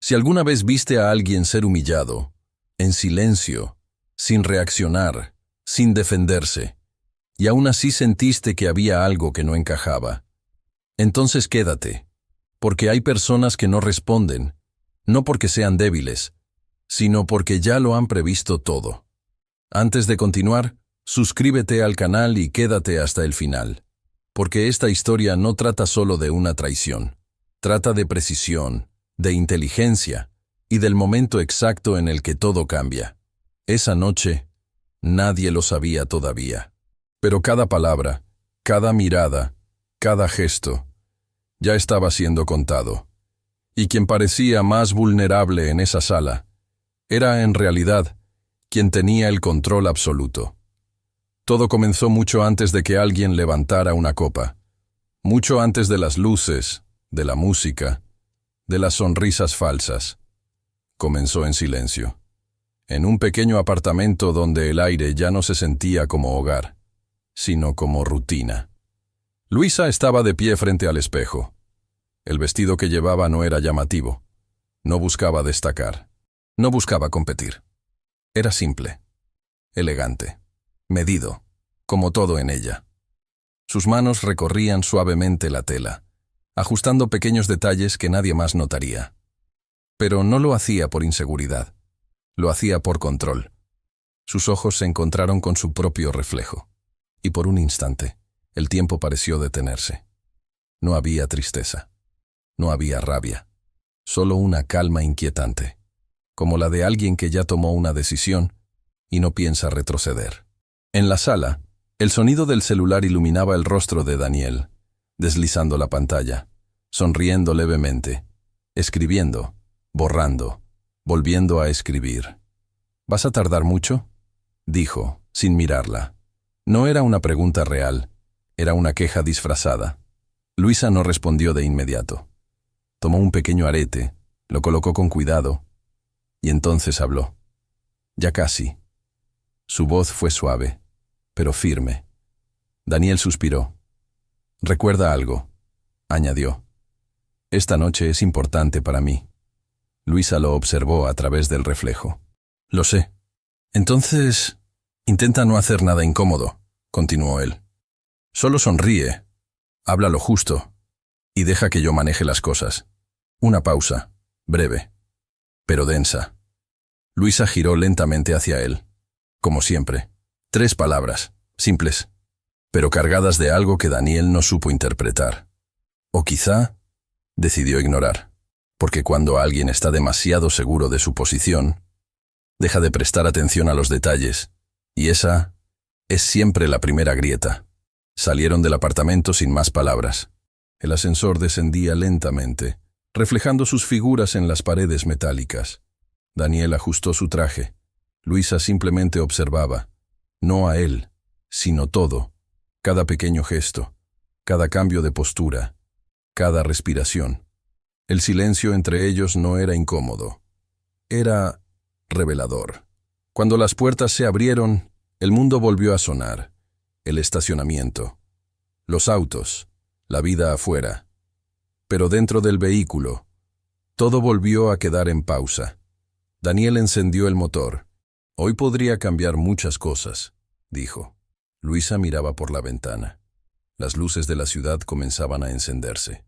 Si alguna vez viste a alguien ser humillado, en silencio, sin reaccionar, sin defenderse, y aún así sentiste que había algo que no encajaba, entonces quédate, porque hay personas que no responden, no porque sean débiles, sino porque ya lo han previsto todo. Antes de continuar, suscríbete al canal y quédate hasta el final, porque esta historia no trata solo de una traición, trata de precisión, de inteligencia y del momento exacto en el que todo cambia. Esa noche, nadie lo sabía todavía, pero cada palabra, cada mirada, cada gesto, ya estaba siendo contado, y quien parecía más vulnerable en esa sala, era en realidad quien tenía el control absoluto. Todo comenzó mucho antes de que alguien levantara una copa, mucho antes de las luces, de la música, de las sonrisas falsas. Comenzó en silencio, en un pequeño apartamento donde el aire ya no se sentía como hogar, sino como rutina. Luisa estaba de pie frente al espejo. El vestido que llevaba no era llamativo, no buscaba destacar, no buscaba competir. Era simple, elegante, medido, como todo en ella. Sus manos recorrían suavemente la tela, ajustando pequeños detalles que nadie más notaría. Pero no lo hacía por inseguridad, lo hacía por control. Sus ojos se encontraron con su propio reflejo, y por un instante, el tiempo pareció detenerse. No había tristeza, no había rabia, solo una calma inquietante, como la de alguien que ya tomó una decisión y no piensa retroceder. En la sala, el sonido del celular iluminaba el rostro de Daniel, deslizando la pantalla, sonriendo levemente, escribiendo, borrando, volviendo a escribir. ¿Vas a tardar mucho?, dijo, sin mirarla. No era una pregunta real, era una queja disfrazada. Luisa no respondió de inmediato. Tomó un pequeño arete, lo colocó con cuidado, y entonces habló. Ya casi. Su voz fue suave, pero firme. Daniel suspiró. «Recuerda algo», añadió. «Esta noche es importante para mí». Luisa lo observó a través del reflejo. «Lo sé». «Entonces, intenta no hacer nada incómodo», continuó él. «Solo sonríe, habla lo justo, y deja que yo maneje las cosas». Una pausa, breve, pero densa. Luisa giró lentamente hacia él. Como siempre, 3 palabras, simples, pero cargadas de algo que Daniel no supo interpretar. O quizá decidió ignorar, porque cuando alguien está demasiado seguro de su posición, deja de prestar atención a los detalles, y esa es siempre la primera grieta. Salieron del apartamento sin más palabras. El ascensor descendía lentamente, reflejando sus figuras en las paredes metálicas. Daniel ajustó su traje. Luisa simplemente observaba, no a él, sino todo, cada pequeño gesto, cada cambio de postura, cada respiración. El silencio entre ellos no era incómodo, era revelador. Cuando las puertas se abrieron, el mundo volvió a sonar, el estacionamiento, los autos, la vida afuera. Pero dentro del vehículo, todo volvió a quedar en pausa. Daniel encendió el motor. «Hoy podría cambiar muchas cosas», dijo. Luisa miraba por la ventana. Las luces de la ciudad comenzaban a encenderse.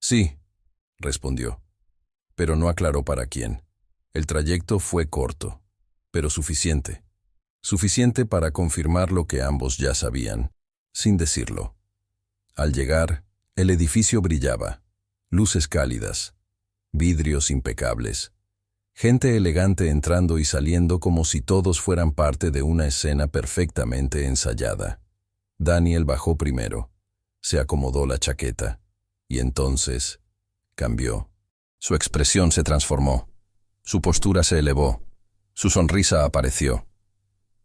«Sí», respondió, pero no aclaró para quién. El trayecto fue corto, pero suficiente. Suficiente para confirmar lo que ambos ya sabían, sin decirlo. Al llegar, el edificio brillaba, luces cálidas, vidrios impecables, gente elegante entrando y saliendo como si todos fueran parte de una escena perfectamente ensayada. Daniel bajó primero, se acomodó la chaqueta, y entonces cambió. Su expresión se transformó, su postura se elevó, su sonrisa apareció.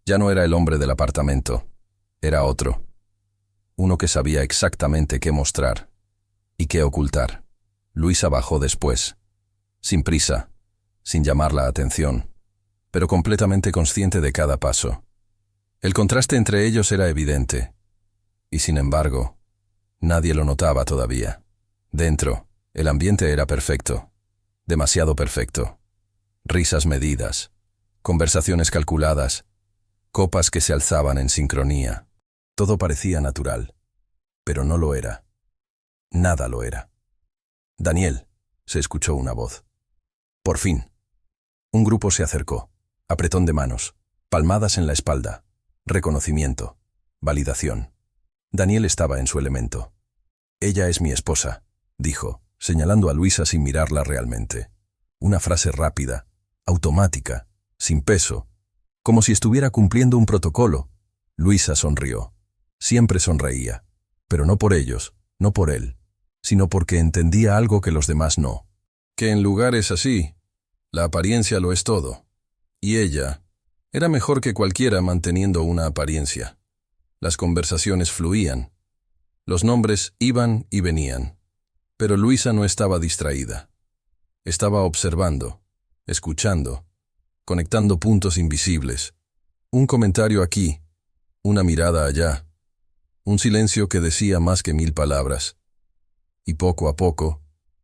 Ya no era el hombre del apartamento, era otro. Uno que sabía exactamente qué mostrar y qué ocultar. Luisa bajó después, sin prisa, sin llamar la atención, pero completamente consciente de cada paso. El contraste entre ellos era evidente, y sin embargo, nadie lo notaba todavía. Dentro, el ambiente era perfecto. Demasiado perfecto. Risas medidas, conversaciones calculadas, copas que se alzaban en sincronía. Todo parecía natural, pero no lo era. Nada lo era. «Daniel», se escuchó una voz. Por fin. Un grupo se acercó. Apretón de manos, palmadas en la espalda, reconocimiento, validación. Daniel estaba en su elemento. «Ella es mi esposa», dijo, señalando a Luisa sin mirarla realmente. Una frase rápida, automática, sin peso, como si estuviera cumpliendo un protocolo. Luisa sonrió. Siempre sonreía, pero no por ellos, no por él, sino porque entendía algo que los demás no. Que en lugares así, la apariencia lo es todo. Y ella era mejor que cualquiera manteniendo una apariencia. Las conversaciones fluían. Los nombres iban y venían. Pero Luisa no estaba distraída. Estaba observando, escuchando, conectando puntos invisibles. Un comentario aquí, una mirada allá. Un silencio que decía más que 1000 palabras. Y poco a poco,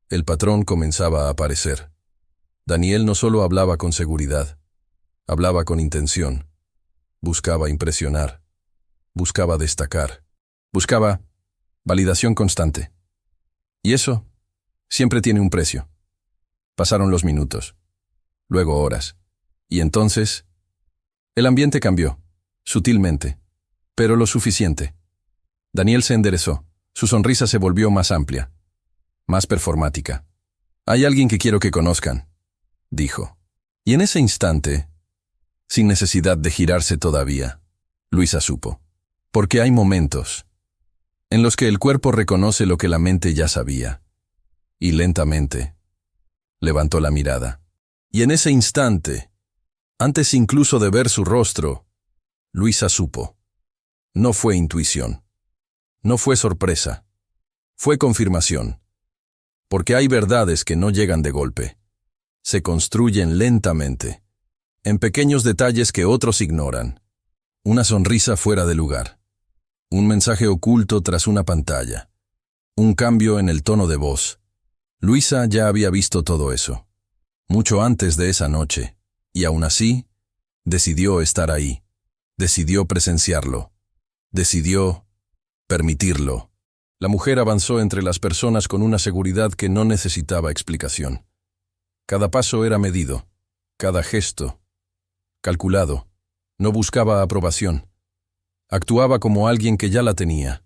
el patrón comenzaba a aparecer. Daniel no solo hablaba con seguridad, hablaba con intención. Buscaba impresionar, buscaba destacar, buscaba validación constante. Y eso siempre tiene un precio. Pasaron los minutos, luego horas, y entonces el ambiente cambió, sutilmente, pero lo suficiente. Daniel se enderezó, su sonrisa se volvió más amplia, más performática. «Hay alguien que quiero que conozcan», dijo. Y en ese instante, sin necesidad de girarse todavía, Luisa supo. Porque hay momentos en los que el cuerpo reconoce lo que la mente ya sabía. Y lentamente levantó la mirada. Y en ese instante, antes incluso de ver su rostro, Luisa supo. No fue intuición. No fue sorpresa. Fue confirmación. Porque hay verdades que no llegan de golpe. Se construyen lentamente, en pequeños detalles que otros ignoran. Una sonrisa fuera de lugar. Un mensaje oculto tras una pantalla. Un cambio en el tono de voz. Luisa ya había visto todo eso. Mucho antes de esa noche. Y aún así, decidió estar ahí. Decidió presenciarlo. Decidió permitirlo. La mujer avanzó entre las personas con una seguridad que no necesitaba explicación. Cada paso era medido, cada gesto calculado. No buscaba aprobación. Actuaba como alguien que ya la tenía,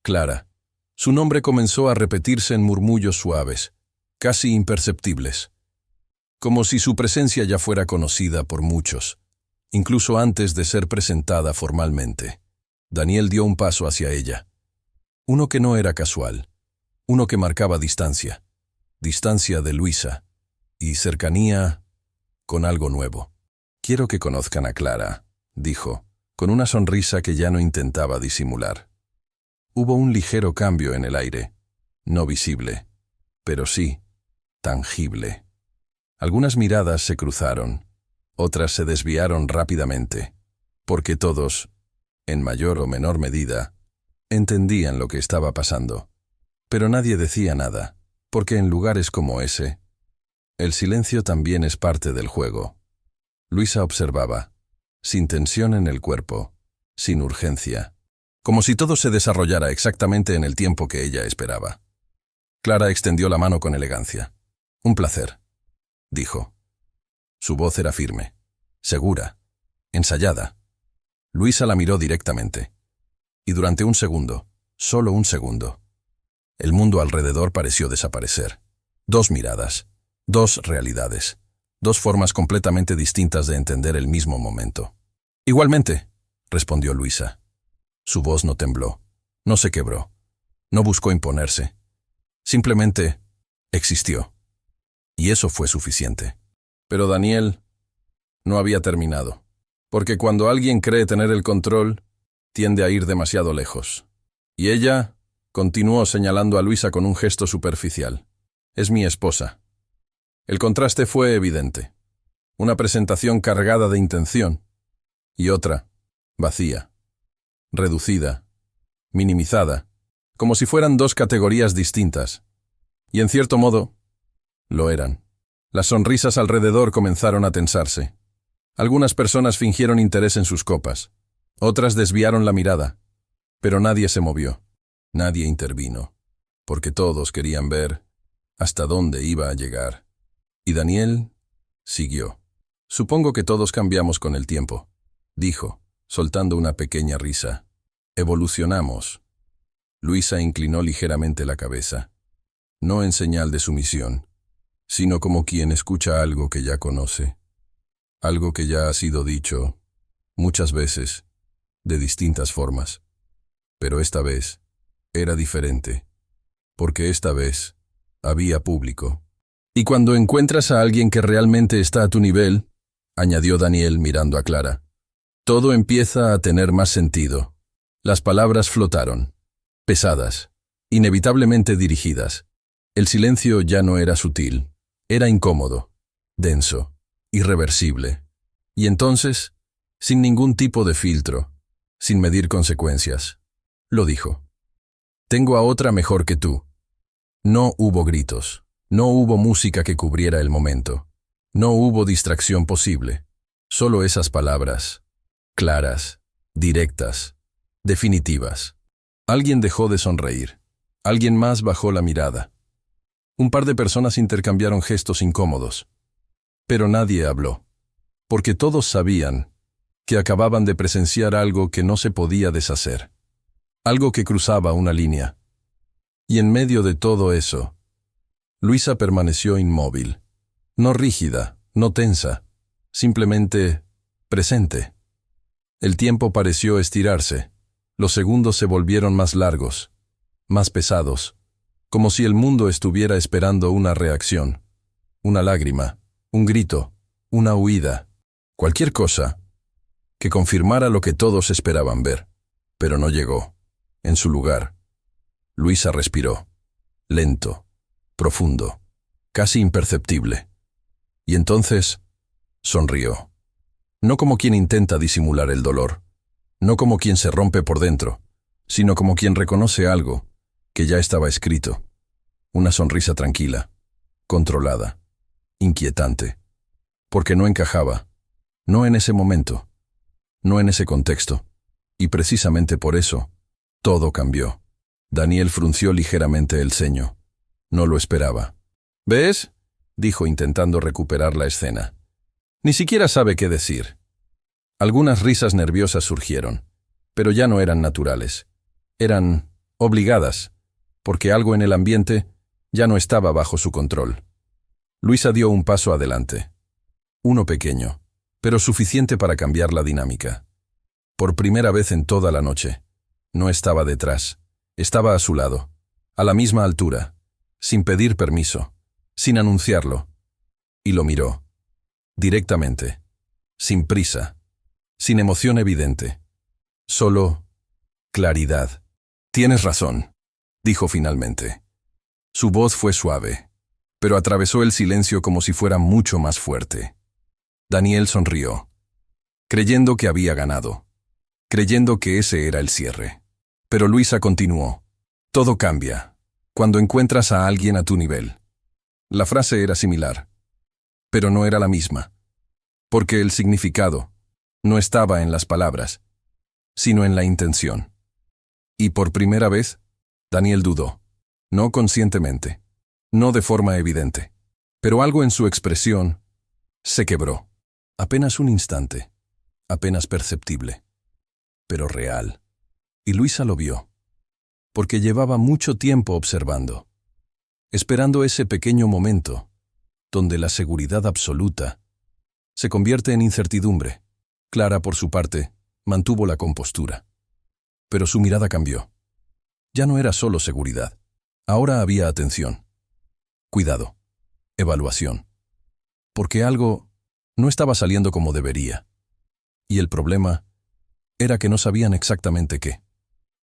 clara. Su nombre comenzó a repetirse en murmullos suaves, casi imperceptibles. Como si su presencia ya fuera conocida por muchos, incluso antes de ser presentada formalmente. Daniel dio un paso hacia ella. Uno que no era casual, uno que marcaba distancia. Distancia de Luisa y cercanía con algo nuevo. «Quiero que conozcan a Clara», dijo, con una sonrisa que ya no intentaba disimular. Hubo un ligero cambio en el aire, no visible, pero sí tangible. Algunas miradas se cruzaron, otras se desviaron rápidamente, porque todos, en mayor o menor medida, entendían lo que estaba pasando. Pero nadie decía nada, porque en lugares como ese, el silencio también es parte del juego. Luisa observaba, sin tensión en el cuerpo, sin urgencia, como si todo se desarrollara exactamente en el tiempo que ella esperaba. Clara extendió la mano con elegancia. «Un placer», dijo. Su voz era firme, segura, ensayada. Luisa la miró directamente. Y durante un segundo, solo un segundo, el mundo alrededor pareció desaparecer. Dos miradas, dos realidades, dos formas completamente distintas de entender el mismo momento. «Igualmente», respondió Luisa. Su voz no tembló, no se quebró, no buscó imponerse. Simplemente existió. Y eso fue suficiente. Pero Daniel no había terminado. Porque cuando alguien cree tener el control, tiende a ir demasiado lejos. Y ella continuó señalando a Luisa con un gesto superficial. «Es mi esposa». El contraste fue evidente. Una presentación cargada de intención. Y otra, vacía, reducida, minimizada, como si fueran dos categorías distintas. Y en cierto modo, lo eran. Las sonrisas alrededor comenzaron a tensarse. Algunas personas fingieron interés en sus copas. Otras desviaron la mirada. Pero nadie se movió. Nadie intervino. Porque todos querían ver hasta dónde iba a llegar. Y Daniel siguió. Supongo que todos cambiamos con el tiempo, dijo, soltando una pequeña risa. Evolucionamos. Luisa inclinó ligeramente la cabeza, no en señal de sumisión, sino como quien escucha algo que ya conoce, algo que ya ha sido dicho muchas veces, de distintas formas. Pero esta vez era diferente, porque esta vez había público. Y cuando encuentras a alguien que realmente está a tu nivel, añadió Daniel mirando a Clara, todo empieza a tener más sentido. Las palabras flotaron, pesadas, inevitablemente dirigidas. El silencio ya no era sutil, era incómodo, denso, irreversible. Y entonces, sin ningún tipo de filtro, sin medir consecuencias, lo dijo. Tengo a otra mejor que tú. No hubo gritos, no hubo música que cubriera el momento, no hubo distracción posible, solo esas palabras, claras, directas, definitivas. Alguien dejó de sonreír. Alguien más bajó la mirada. Un par de personas intercambiaron gestos incómodos. Pero nadie habló. Porque todos sabían que acababan de presenciar algo que no se podía deshacer. Algo que cruzaba una línea. Y en medio de todo eso, Luisa permaneció inmóvil. No rígida, no tensa, simplemente presente. El tiempo pareció estirarse. Los segundos se volvieron más largos, más pesados, como si el mundo estuviera esperando una reacción, una lágrima, un grito, una huida, cualquier cosa que confirmara lo que todos esperaban ver. Pero no llegó. En su lugar, Luisa respiró, lento, profundo, casi imperceptible. Y entonces sonrió. No como quien intenta disimular el dolor, no como quien se rompe por dentro, sino como quien reconoce algo que ya estaba escrito. Una sonrisa tranquila, controlada, inquietante, porque no encajaba, no en ese momento, no en ese contexto, y precisamente por eso, todo cambió. Daniel frunció ligeramente el ceño. No lo esperaba. ¿Ves?, dijo intentando recuperar la escena. Ni siquiera sabe qué decir. Algunas risas nerviosas surgieron, pero ya no eran naturales. Eran obligadas, porque algo en el ambiente ya no estaba bajo su control. Luisa dio un paso adelante. Uno pequeño, pero suficiente para cambiar la dinámica. Por primera vez en toda la noche, no estaba detrás, estaba a su lado, a la misma altura, sin pedir permiso, sin anunciarlo. Y lo miró, directamente, sin prisa, sin emoción evidente. Solo claridad. Tienes razón, dijo finalmente. Su voz fue suave, pero atravesó el silencio como si fuera mucho más fuerte. Daniel sonrió, creyendo que había ganado, creyendo que ese era el cierre. Pero Luisa continuó. Todo cambia cuando encuentras a alguien a tu nivel. La frase era similar, pero no era la misma, porque el significado no estaba en las palabras, sino en la intención. Y por primera vez, Daniel dudó, no conscientemente, no de forma evidente, pero algo en su expresión se quebró. Apenas un instante, apenas perceptible, pero real. Y Luisa lo vio, porque llevaba mucho tiempo observando, esperando ese pequeño momento, donde la seguridad absoluta se convierte en incertidumbre. Clara, por su parte, mantuvo la compostura. Pero su mirada cambió. Ya no era solo seguridad. Ahora había atención, cuidado, evaluación. Porque algo no estaba saliendo como debería. Y el problema era que no sabían exactamente qué.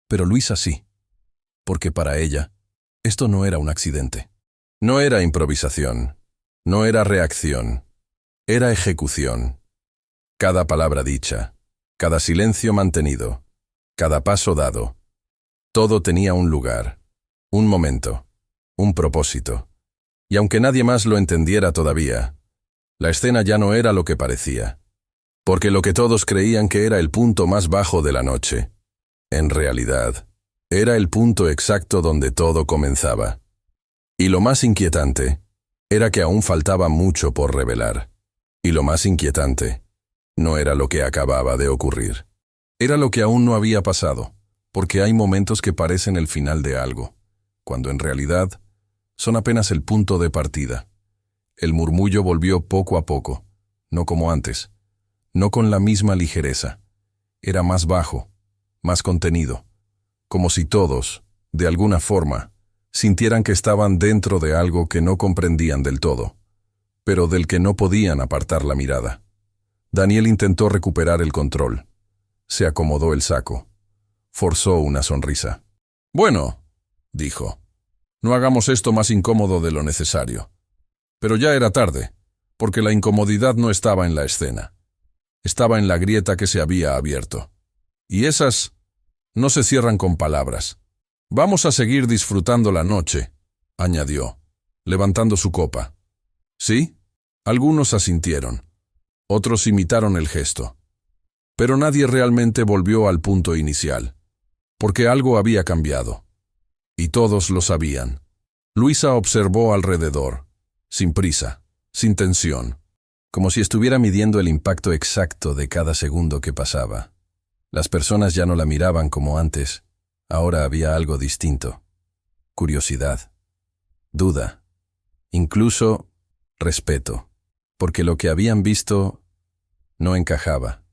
Pero Luisa sí. Porque para ella, esto no era un accidente. No era improvisación. No era reacción. Era ejecución. Cada palabra dicha, cada silencio mantenido, cada paso dado, todo tenía un lugar, un momento, un propósito. Y aunque nadie más lo entendiera todavía, la escena ya no era lo que parecía. Porque lo que todos creían que era el punto más bajo de la noche, en realidad, era el punto exacto donde todo comenzaba. Y lo más inquietante era que aún faltaba mucho por revelar. Y lo más inquietante no era lo que acababa de ocurrir. Era lo que aún no había pasado, porque hay momentos que parecen el final de algo, cuando en realidad son apenas el punto de partida. El murmullo volvió poco a poco, no como antes, no con la misma ligereza. Era más bajo, más contenido, como si todos, de alguna forma, sintieran que estaban dentro de algo que no comprendían del todo, pero del que no podían apartar la mirada. Daniel intentó recuperar el control. Se acomodó el saco. Forzó una sonrisa. «Bueno», dijo, «no hagamos esto más incómodo de lo necesario». Pero ya era tarde, porque la incomodidad no estaba en la escena. Estaba en la grieta que se había abierto. Y esas no se cierran con palabras. «Vamos a seguir disfrutando la noche», añadió, levantando su copa. «¿Sí?» Algunos asintieron. Otros imitaron el gesto. Pero nadie realmente volvió al punto inicial, porque algo había cambiado. Y todos lo sabían. Luisa observó alrededor, sin prisa, sin tensión, como si estuviera midiendo el impacto exacto de cada segundo que pasaba. Las personas ya no la miraban como antes. Ahora había algo distinto. Curiosidad, duda, incluso respeto, porque lo que habían visto no encajaba.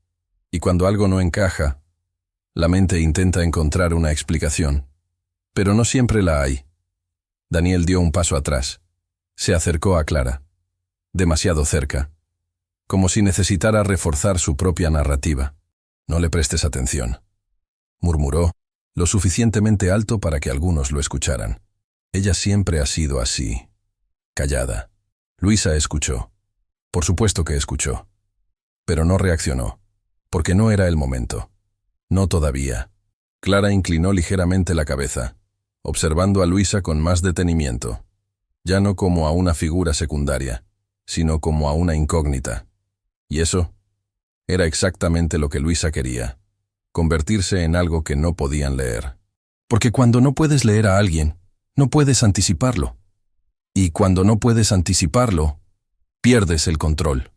Y cuando algo no encaja, la mente intenta encontrar una explicación, pero no siempre la hay. Daniel dio un paso atrás. Se acercó a Clara, demasiado cerca, como si necesitara reforzar su propia narrativa. «No le prestes atención», murmuró, lo suficientemente alto para que algunos lo escucharan. «Ella siempre ha sido así, callada». Luisa escuchó. Por supuesto que escuchó. Pero no reaccionó, porque no era el momento. No todavía. Clara inclinó ligeramente la cabeza, observando a Luisa con más detenimiento, ya no como a una figura secundaria, sino como a una incógnita. Y eso era exactamente lo que Luisa quería, convertirse en algo que no podían leer. Porque cuando no puedes leer a alguien, no puedes anticiparlo. Y cuando no puedes anticiparlo, pierdes el control.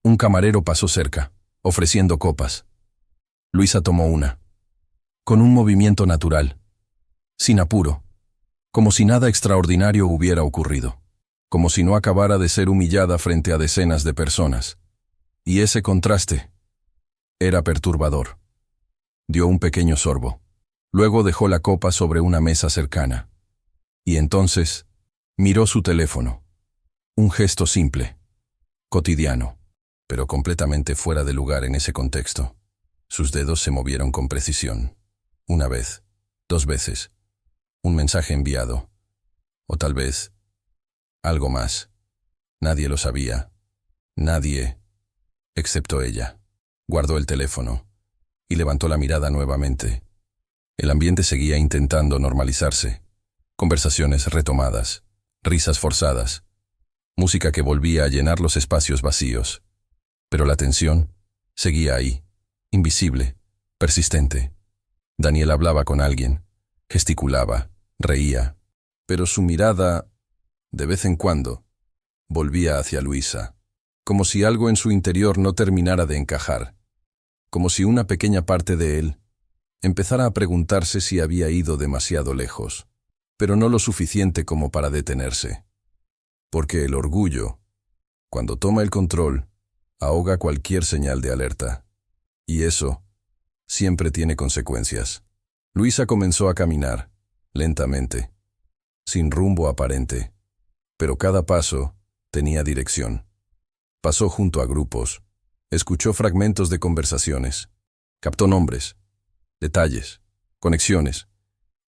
Un camarero pasó cerca, ofreciendo copas. Luisa tomó una, con un movimiento natural, sin apuro, como si nada extraordinario hubiera ocurrido, como si no acabara de ser humillada frente a decenas de personas. Y ese contraste era perturbador. Dio un pequeño sorbo. Luego dejó la copa sobre una mesa cercana. Y entonces miró su teléfono. Un gesto simple, cotidiano, pero completamente fuera de lugar en ese contexto. Sus dedos se movieron con precisión. Una vez, 2 veces, un mensaje enviado, o tal vez algo más. Nadie lo sabía. Nadie, excepto ella. Guardó el teléfono y levantó la mirada nuevamente. El ambiente seguía intentando normalizarse. Conversaciones retomadas, risas forzadas, música que volvía a llenar los espacios vacíos. Pero la tensión seguía ahí, invisible, persistente. Daniel hablaba con alguien, gesticulaba, reía, pero su mirada, de vez en cuando, volvía hacia Luisa, como si algo en su interior no terminara de encajar, como si una pequeña parte de él empezara a preguntarse si había ido demasiado lejos, pero no lo suficiente como para detenerse. Porque el orgullo, cuando toma el control, ahoga cualquier señal de alerta. Y eso siempre tiene consecuencias. Luisa comenzó a caminar, lentamente, sin rumbo aparente, pero cada paso tenía dirección. Pasó junto a grupos, escuchó fragmentos de conversaciones, captó nombres, detalles, conexiones.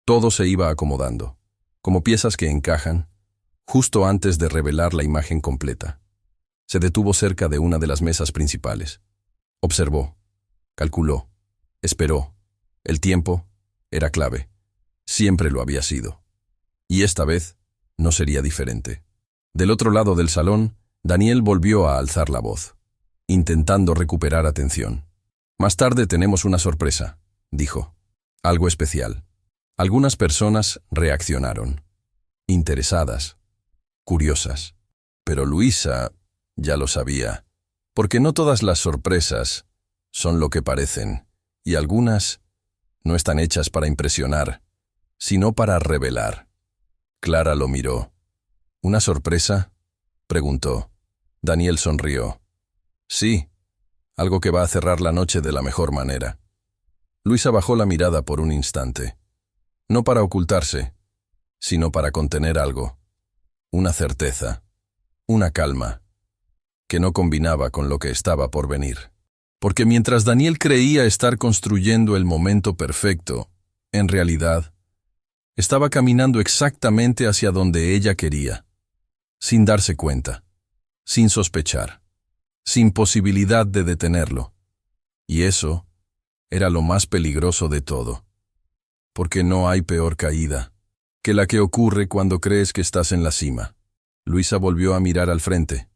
Todo se iba acomodando, como piezas que encajan, justo antes de revelar la imagen completa. Se detuvo cerca de una de las mesas principales. Observó, calculó, esperó. El tiempo era clave. Siempre lo había sido. Y esta vez no sería diferente. Del otro lado del salón, Daniel volvió a alzar la voz, intentando recuperar atención. Más tarde tenemos una sorpresa, dijo. Algo especial. Algunas personas reaccionaron, interesadas, curiosas. Pero Luisa ya lo sabía, porque no todas las sorpresas son lo que parecen, y algunas no están hechas para impresionar, sino para revelar. Clara lo miró. ¿Una sorpresa?, preguntó. Daniel sonrió. Sí, algo que va a cerrar la noche de la mejor manera. Luisa bajó la mirada por un instante. No para ocultarse, sino para contener algo. Una certeza, una calma, que no combinaba con lo que estaba por venir. Porque mientras Daniel creía estar construyendo el momento perfecto, en realidad, estaba caminando exactamente hacia donde ella quería, sin darse cuenta, sin sospechar, sin posibilidad de detenerlo. Y eso era lo más peligroso de todo, porque no hay peor caída que la que ocurre cuando crees que estás en la cima. Luisa volvió a mirar al frente.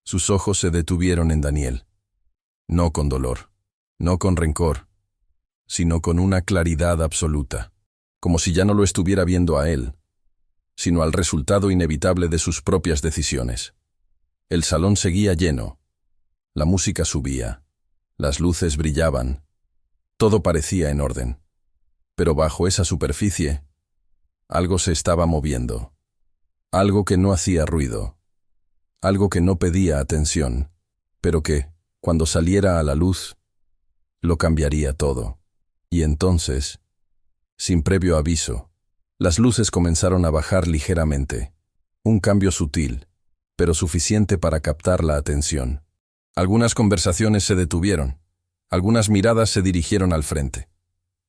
Sus ojos se detuvieron en Daniel. No con dolor, no con rencor, sino con una claridad absoluta, como si ya no lo estuviera viendo a él, sino al resultado inevitable de sus propias decisiones. El salón seguía lleno, la música subía, las luces brillaban, todo parecía en orden. Pero bajo esa superficie, algo se estaba moviendo, algo que no hacía ruido, algo que no pedía atención, pero que, cuando saliera a la luz, lo cambiaría todo. Y entonces, sin previo aviso, las luces comenzaron a bajar ligeramente. Un cambio sutil, pero suficiente para captar la atención. Algunas conversaciones se detuvieron, algunas miradas se dirigieron al frente.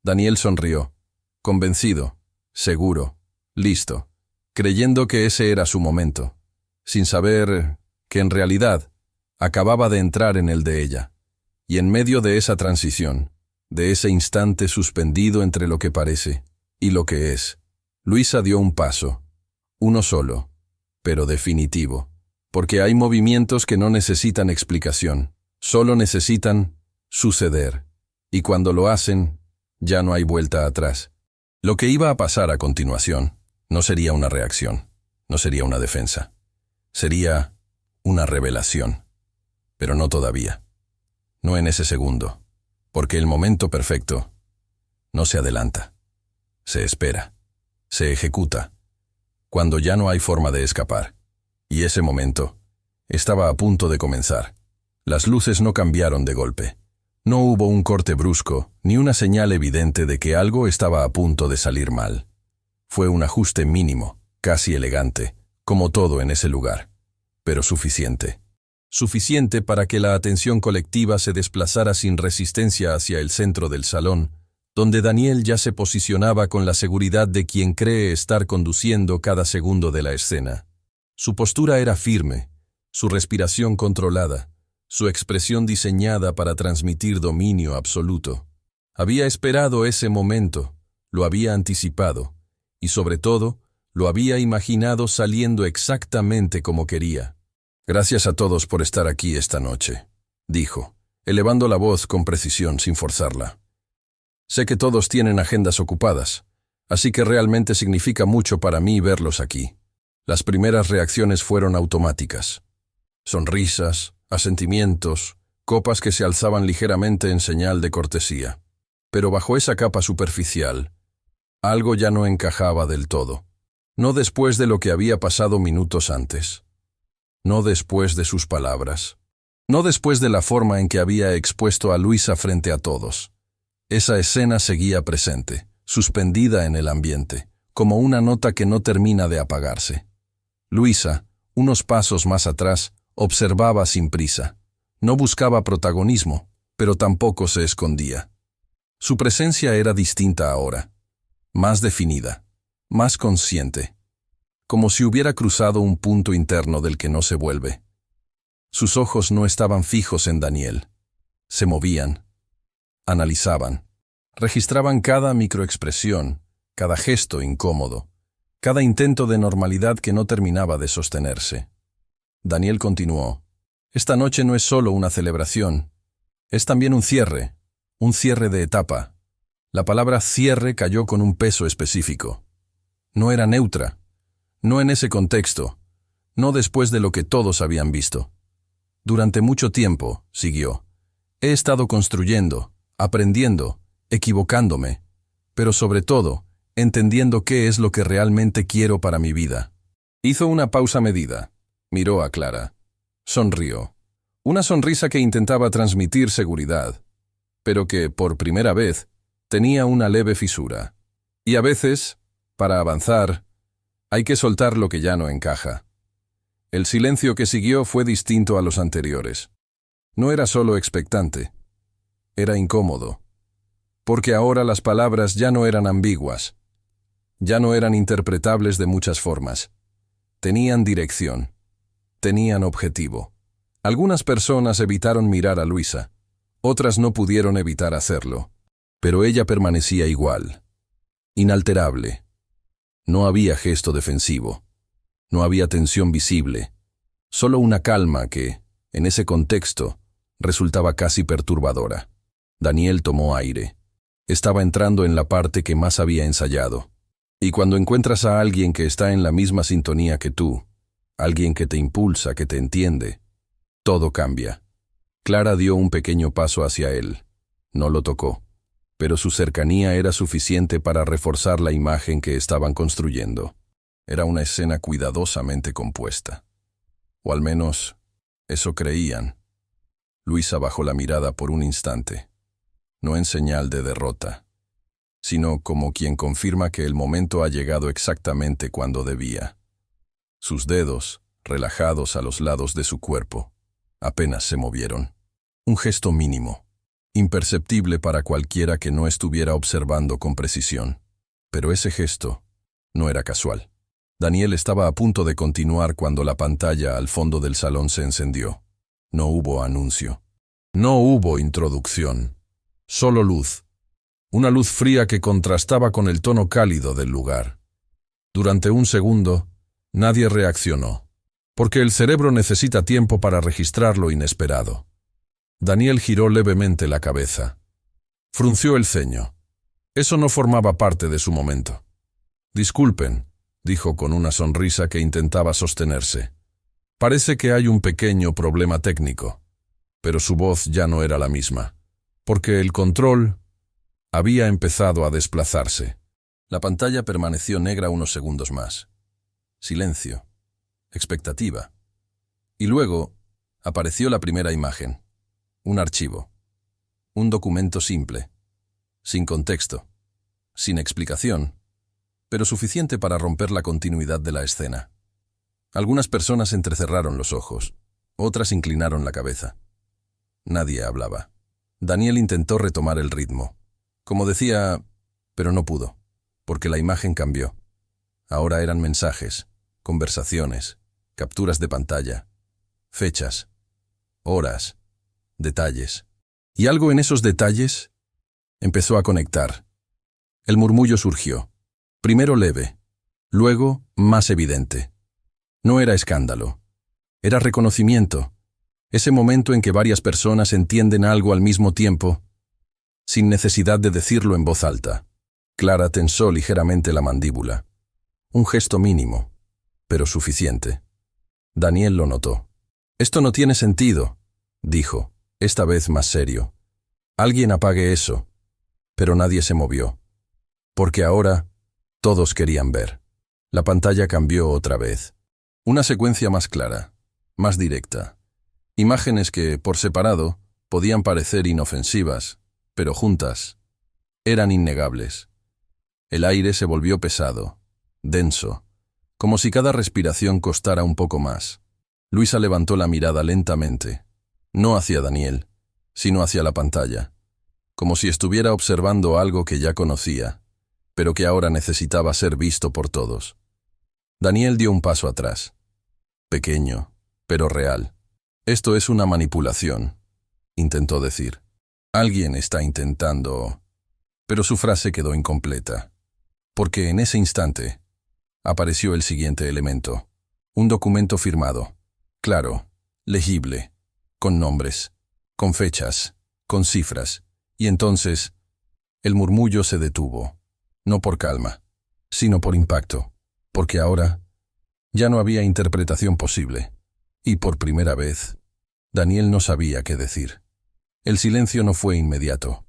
Daniel sonrió, convencido, seguro, listo, creyendo que ese era su momento, sin saber que en realidad acababa de entrar en el de ella. Y en medio de esa transición, de ese instante suspendido entre lo que parece y lo que es, Luisa dio un paso, uno solo, pero definitivo, porque hay movimientos que no necesitan explicación, solo necesitan suceder, y cuando lo hacen, ya no hay vuelta atrás. Lo que iba a pasar a continuación no sería una reacción, no sería una defensa, sería una revelación. Pero no todavía, no en ese segundo, porque el momento perfecto no se adelanta, se espera, se ejecuta, cuando ya no hay forma de escapar. Y ese momento estaba a punto de comenzar. Las luces no cambiaron de golpe. No hubo un corte brusco, ni una señal evidente de que algo estaba a punto de salir mal. Fue un ajuste mínimo, casi elegante, como todo en ese lugar, pero suficiente. Suficiente para que la atención colectiva se desplazara sin resistencia hacia el centro del salón, donde Daniel ya se posicionaba con la seguridad de quien cree estar conduciendo cada segundo de la escena. Su postura era firme, su respiración controlada, su expresión diseñada para transmitir dominio absoluto. Había esperado ese momento, lo había anticipado, y sobre todo, lo había imaginado saliendo exactamente como quería. Gracias a todos por estar aquí esta noche, dijo, elevando la voz con precisión sin forzarla. Sé que todos tienen agendas ocupadas, así que realmente significa mucho para mí verlos aquí. Las primeras reacciones fueron automáticas. Sonrisas, asentimientos, copas que se alzaban ligeramente en señal de cortesía. Pero bajo esa capa superficial, algo ya no encajaba del todo. No después de lo que había pasado minutos antes. No después de sus palabras. No después de la forma en que había expuesto a Luisa frente a todos. Esa escena seguía presente, suspendida en el ambiente, como una nota que no termina de apagarse. Luisa, unos pasos más atrás, observaba sin prisa. No buscaba protagonismo, pero tampoco se escondía. Su presencia era distinta ahora, más definida, más consciente, como si hubiera cruzado un punto interno del que no se vuelve. Sus ojos no estaban fijos en Daniel. Se movían, analizaban, registraban cada microexpresión, cada gesto incómodo, cada intento de normalidad que no terminaba de sostenerse. Daniel continuó. Esta noche no es solo una celebración, es también un cierre de etapa. La palabra cierre cayó con un peso específico. No era neutra, no en ese contexto, no después de lo que todos habían visto. Durante mucho tiempo, siguió, he estado construyendo, aprendiendo, equivocándome, pero sobre todo, entendiendo qué es lo que realmente quiero para mi vida. Hizo una pausa medida, miró a Clara, sonrió. Una sonrisa que intentaba transmitir seguridad, pero que, por primera vez, tenía una leve fisura. Y a veces, para avanzar, hay que soltar lo que ya no encaja. El silencio que siguió fue distinto a los anteriores. No era solo expectante, era incómodo. Porque ahora las palabras ya no eran ambiguas, ya no eran interpretables de muchas formas. Tenían dirección, tenían objetivo. Algunas personas evitaron mirar a Luisa, otras no pudieron evitar hacerlo, pero ella permanecía igual, inalterable. No había gesto defensivo, no había tensión visible, solo una calma que, en ese contexto, resultaba casi perturbadora. Daniel tomó aire. Estaba entrando en la parte que más había ensayado. Y cuando encuentras a alguien que está en la misma sintonía que tú, alguien que te impulsa, que te entiende, todo cambia. Clara dio un pequeño paso hacia él. No lo tocó, pero su cercanía era suficiente para reforzar la imagen que estaban construyendo. Era una escena cuidadosamente compuesta. O al menos, eso creían. Luisa bajó la mirada por un instante, no en señal de derrota, sino como quien confirma que el momento ha llegado exactamente cuando debía. Sus dedos, relajados a los lados de su cuerpo, apenas se movieron. Un gesto mínimo, imperceptible para cualquiera que no estuviera observando con precisión. Pero ese gesto no era casual. Daniel estaba a punto de continuar cuando la pantalla al fondo del salón se encendió. No hubo anuncio. No hubo introducción. Solo luz. Una luz fría que contrastaba con el tono cálido del lugar. Durante un segundo, nadie reaccionó, porque el cerebro necesita tiempo para registrar lo inesperado. Daniel giró levemente la cabeza. Frunció el ceño. Eso no formaba parte de su momento. Disculpen, dijo con una sonrisa que intentaba sostenerse. Parece que hay un pequeño problema técnico. Pero su voz ya no era la misma, porque el control había empezado a desplazarse. La pantalla permaneció negra unos segundos más. Silencio. Expectativa. Y luego apareció la primera imagen. Un archivo. Un documento simple. Sin contexto. Sin explicación. Pero suficiente para romper la continuidad de la escena. Algunas personas entrecerraron los ojos. Otras inclinaron la cabeza. Nadie hablaba. Daniel intentó retomar el ritmo. Como decía, pero no pudo, porque la imagen cambió. Ahora eran mensajes, conversaciones, capturas de pantalla, fechas, horas, detalles. Y algo en esos detalles empezó a conectar. El murmullo surgió, primero leve, luego más evidente. No era escándalo, era reconocimiento. Ese momento en que varias personas entienden algo al mismo tiempo, sin necesidad de decirlo en voz alta. Clara tensó ligeramente la mandíbula. Un gesto mínimo, pero suficiente. Daniel lo notó. Esto no tiene sentido, dijo, esta vez más serio. Alguien apague eso. Pero nadie se movió. Porque ahora todos querían ver. La pantalla cambió otra vez. Una secuencia más clara, más directa. Imágenes que, por separado, podían parecer inofensivas, pero juntas, eran innegables. El aire se volvió pesado, denso, como si cada respiración costara un poco más. Luisa levantó la mirada lentamente, no hacia Daniel, sino hacia la pantalla, como si estuviera observando algo que ya conocía, pero que ahora necesitaba ser visto por todos. Daniel dio un paso atrás, pequeño, pero real. Esto es una manipulación, intentó decir. Alguien está intentando... Pero su frase quedó incompleta, porque en ese instante, Apareció el siguiente elemento. Un documento firmado. Claro, legible, con nombres, con fechas, con cifras. Y entonces, el murmullo se detuvo. No por calma, sino por impacto. Porque ahora ya no había interpretación posible. Y por primera vez, Daniel no sabía qué decir. El silencio no fue inmediato.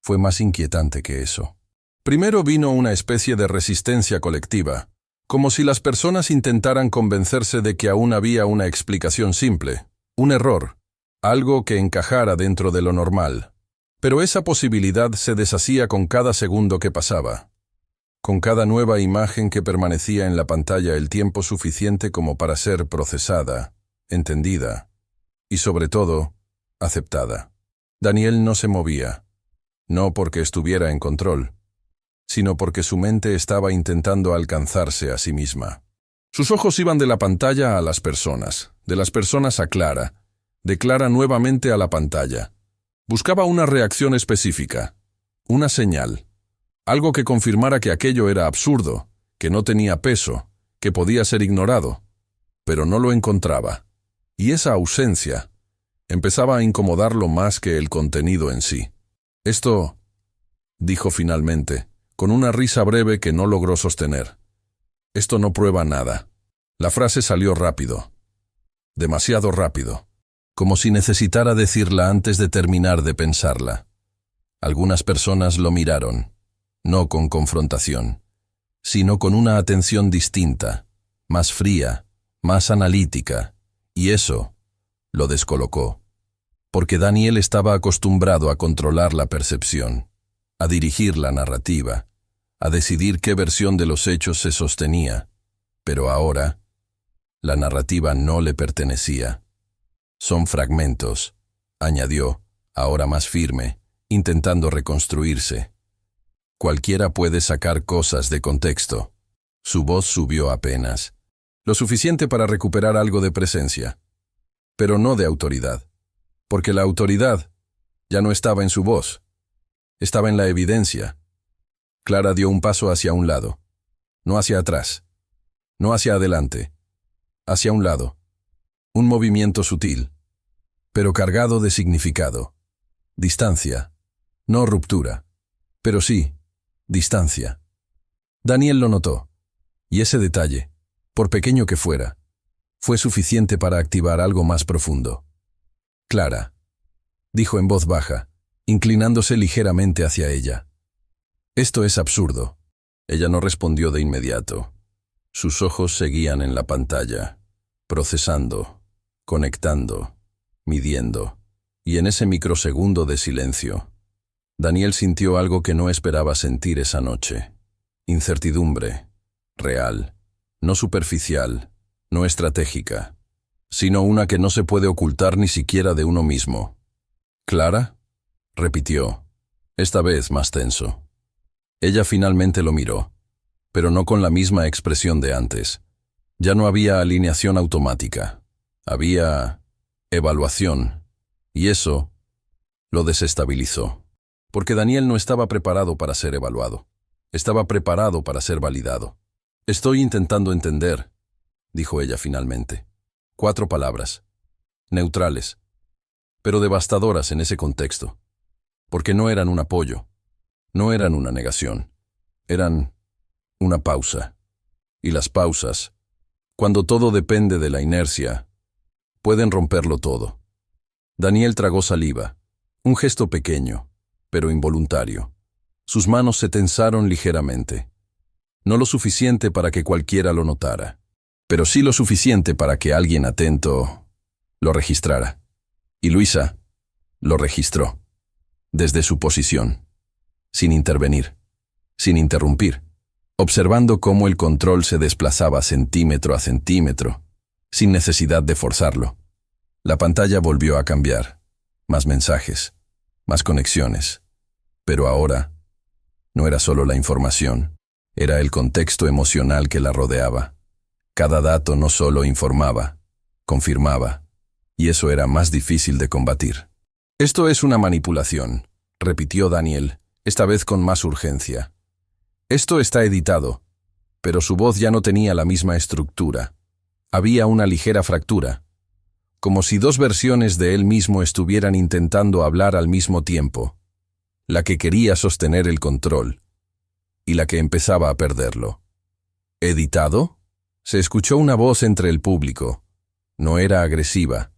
Fue más inquietante que eso. Primero vino una especie de resistencia colectiva, como si las personas intentaran convencerse de que aún había una explicación simple, un error, algo que encajara dentro de lo normal. Pero esa posibilidad se deshacía con cada segundo que pasaba, con cada nueva imagen que permanecía en la pantalla el tiempo suficiente como para ser procesada, entendida y, sobre todo, aceptada. Daniel no se movía, no porque estuviera en control, sino porque su mente estaba intentando alcanzarse a sí misma. Sus ojos iban de la pantalla a las personas, de las personas a Clara, de Clara nuevamente a la pantalla. Buscaba una reacción específica, una señal, algo que confirmara que aquello era absurdo, que no tenía peso, que podía ser ignorado, pero no lo encontraba. Y esa ausencia empezaba a incomodarlo más que el contenido en sí. Esto, dijo finalmente, con una risa breve que no logró sostener. Esto no prueba nada. La frase salió rápido. Demasiado rápido. Como si necesitara decirla antes de terminar de pensarla. Algunas personas lo miraron, no con confrontación, sino con una atención distinta, más fría, más analítica, y eso lo descolocó. Porque Daniel estaba acostumbrado a controlar la percepción, a dirigir la narrativa, a decidir qué versión de los hechos se sostenía, pero ahora la narrativa no le pertenecía. Son fragmentos, añadió, ahora más firme, intentando reconstruirse. Cualquiera puede sacar cosas de contexto. Su voz subió apenas, lo suficiente para recuperar algo de presencia, pero no de autoridad, porque la autoridad ya no estaba en su voz, estaba en la evidencia. Clara dio un paso hacia un lado, no hacia atrás, no hacia adelante, hacia un lado. Un movimiento sutil, pero cargado de significado. Distancia, no ruptura, pero sí, distancia. Daniel lo notó, y ese detalle, por pequeño que fuera, fue suficiente para activar algo más profundo. Clara, dijo en voz baja, inclinándose ligeramente hacia ella. Esto es absurdo. Ella no respondió de inmediato. Sus ojos seguían en la pantalla, procesando, conectando, midiendo, y en ese microsegundo de silencio, Daniel sintió algo que no esperaba sentir esa noche. Incertidumbre, real, no superficial, no estratégica, sino una que no se puede ocultar ni siquiera de uno mismo. ¿Clara?, repitió, esta vez más tenso. Ella finalmente lo miró, pero no con la misma expresión de antes. Ya no había alineación automática, había evaluación, y eso lo desestabilizó, porque Daniel no estaba preparado para ser evaluado, estaba preparado para ser validado. Estoy intentando entender, dijo ella finalmente. 4 palabras, neutrales, pero devastadoras en ese contexto, porque no eran un apoyo, no eran una negación, eran una pausa. Y las pausas, cuando todo depende de la inercia, pueden romperlo todo. Daniel tragó saliva, un gesto pequeño, pero involuntario. Sus manos se tensaron ligeramente. No lo suficiente para que cualquiera lo notara, pero sí lo suficiente para que alguien atento lo registrara. Y Luisa lo registró, desde su posición, sin intervenir, sin interrumpir, observando cómo el control se desplazaba centímetro a centímetro, sin necesidad de forzarlo. La pantalla volvió a cambiar, más mensajes, más conexiones, pero ahora no era solo la información, era el contexto emocional que la rodeaba. Cada dato no solo informaba, confirmaba, y eso era más difícil de combatir. Esto es una manipulación, repitió Daniel, esta vez con más urgencia. Esto está editado. pero su voz ya no tenía la misma estructura. Había una ligera fractura, como si dos versiones de él mismo estuvieran intentando hablar al mismo tiempo, la que quería sostener el control y la que empezaba a perderlo. ¿Editado? Se escuchó una voz entre el público. No era agresiva,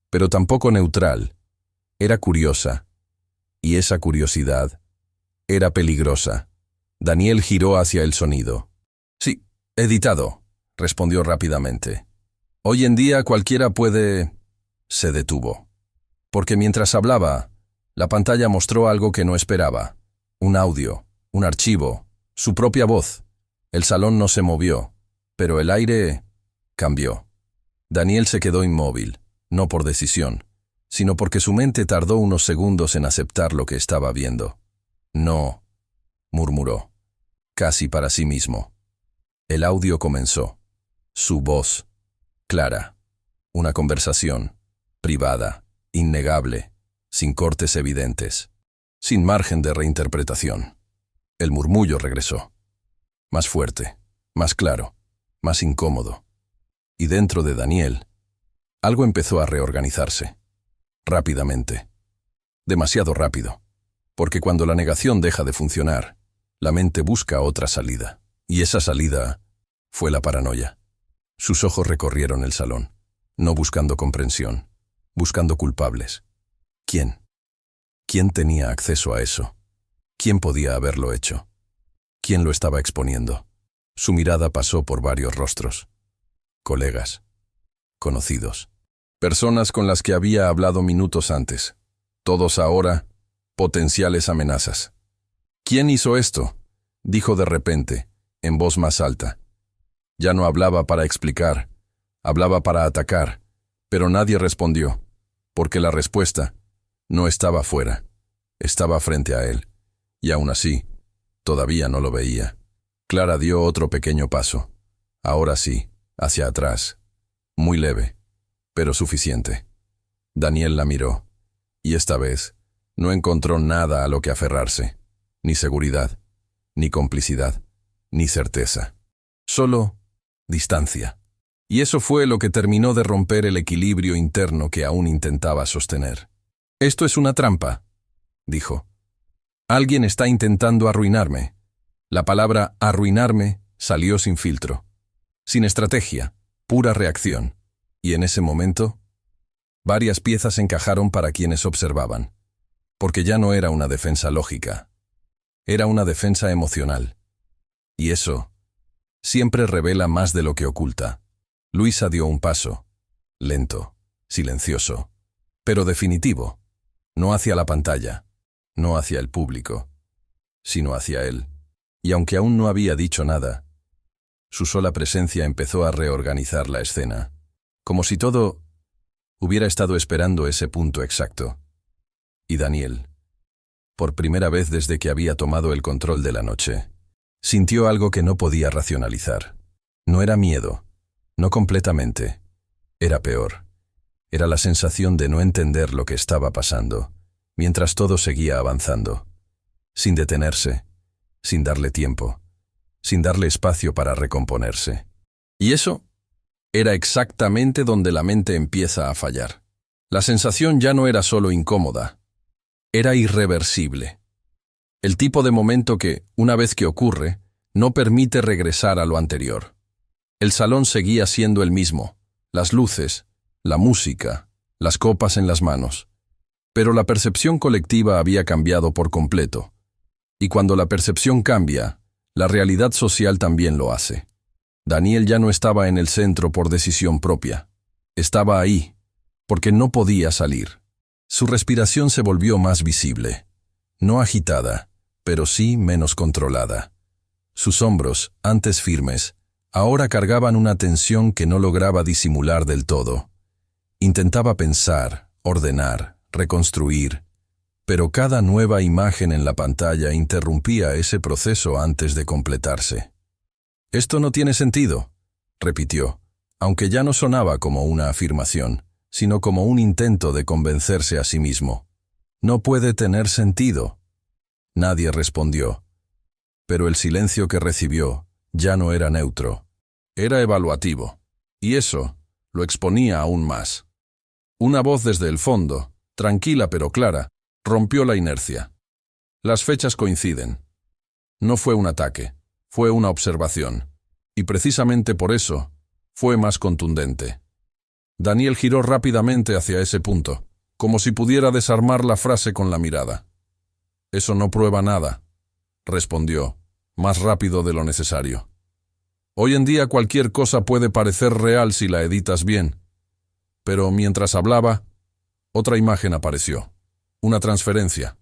pero tampoco neutral. Era curiosa, y esa curiosidad era peligrosa. Daniel giró hacia el sonido. «Sí, editado», respondió rápidamente. «Hoy en día cualquiera puede...» Se detuvo. Porque mientras hablaba, la pantalla mostró algo que no esperaba. Un audio, un archivo, su propia voz. El salón no se movió, pero el aire cambió. Daniel se quedó inmóvil, no por decisión, sino porque su mente tardó unos segundos en aceptar lo que estaba viendo. «No», murmuró, casi para sí mismo. El audio comenzó. Su voz, clara. Una conversación, privada, innegable, sin cortes evidentes, sin margen de reinterpretación. El murmullo regresó. Más fuerte, más claro, más incómodo. Y dentro de Daniel, algo empezó a reorganizarse. Rápidamente. Demasiado rápido. Porque cuando la negación deja de funcionar, la mente busca otra salida. Y esa salida fue la paranoia. Sus ojos recorrieron el salón, no buscando comprensión, buscando culpables. ¿Quién? ¿Quién tenía acceso a eso? ¿Quién podía haberlo hecho? ¿Quién lo estaba exponiendo? Su mirada pasó por varios rostros. Colegas. Conocidos. Personas con las que había hablado minutos antes. Todos ahora potenciales amenazas. «¿Quién hizo esto?», dijo de repente, en voz más alta. Ya no hablaba para explicar, hablaba para atacar, pero nadie respondió, porque la respuesta no estaba fuera, estaba frente a él, y aún así, todavía no lo veía. Clara dio otro pequeño paso, ahora sí, hacia atrás, muy leve, pero suficiente. Daniel la miró, y esta vez no encontró nada a lo que aferrarse, ni seguridad, ni complicidad, ni certeza. Solo distancia. Y eso fue lo que terminó de romper el equilibrio interno que aún intentaba sostener. «Esto es una trampa», dijo. «Alguien está intentando arruinarme». La palabra arruinarme salió sin filtro, sin estrategia, pura reacción. Y en ese momento, varias piezas encajaron para quienes observaban. Porque ya no era una defensa lógica, era una defensa emocional. Y eso siempre revela más de lo que oculta. Luisa dio un paso, lento, silencioso, pero definitivo, no hacia la pantalla, no hacia el público, sino hacia él. Y aunque aún no había dicho nada, su sola presencia empezó a reorganizar la escena, como si todo hubiera estado esperando ese punto exacto. Y Daniel, por primera vez desde que había tomado el control de la noche, sintió algo que no podía racionalizar. No era miedo, no completamente. Era peor. Era la sensación de no entender lo que estaba pasando, mientras todo seguía avanzando, sin detenerse, sin darle tiempo, sin darle espacio para recomponerse. Y eso era exactamente donde la mente empieza a fallar. La sensación ya no era solo incómoda, era irreversible. El tipo de momento que, una vez que ocurre, no permite regresar a lo anterior. El salón seguía siendo el mismo, las luces, la música, las copas en las manos. Pero la percepción colectiva había cambiado por completo. Y cuando la percepción cambia, la realidad social también lo hace. Daniel ya no estaba en el centro por decisión propia. Estaba ahí, porque no podía salir. Su respiración se volvió más visible, no agitada, pero sí menos controlada. Sus hombros, antes firmes, ahora cargaban una tensión que no lograba disimular del todo. Intentaba pensar, ordenar, reconstruir, pero cada nueva imagen en la pantalla interrumpía ese proceso antes de completarse. «Esto no tiene sentido», repitió, aunque ya no sonaba como una afirmación, sino como un intento de convencerse a sí mismo. «No puede tener sentido». Nadie respondió, pero el silencio que recibió Ya no era neutro. Era evaluativo. Y eso lo exponía aún más. Una voz desde el fondo, tranquila pero clara, rompió la inercia. Las fechas coinciden. No fue un ataque, fue una observación. Y precisamente por eso, fue más contundente. Daniel giró rápidamente hacia ese punto, como si pudiera desarmar la frase con la mirada. «Eso no prueba nada», respondió, más rápido de lo necesario. «Hoy en día cualquier cosa puede parecer real si la editas bien». Pero mientras hablaba, otra imagen apareció. Una transferencia.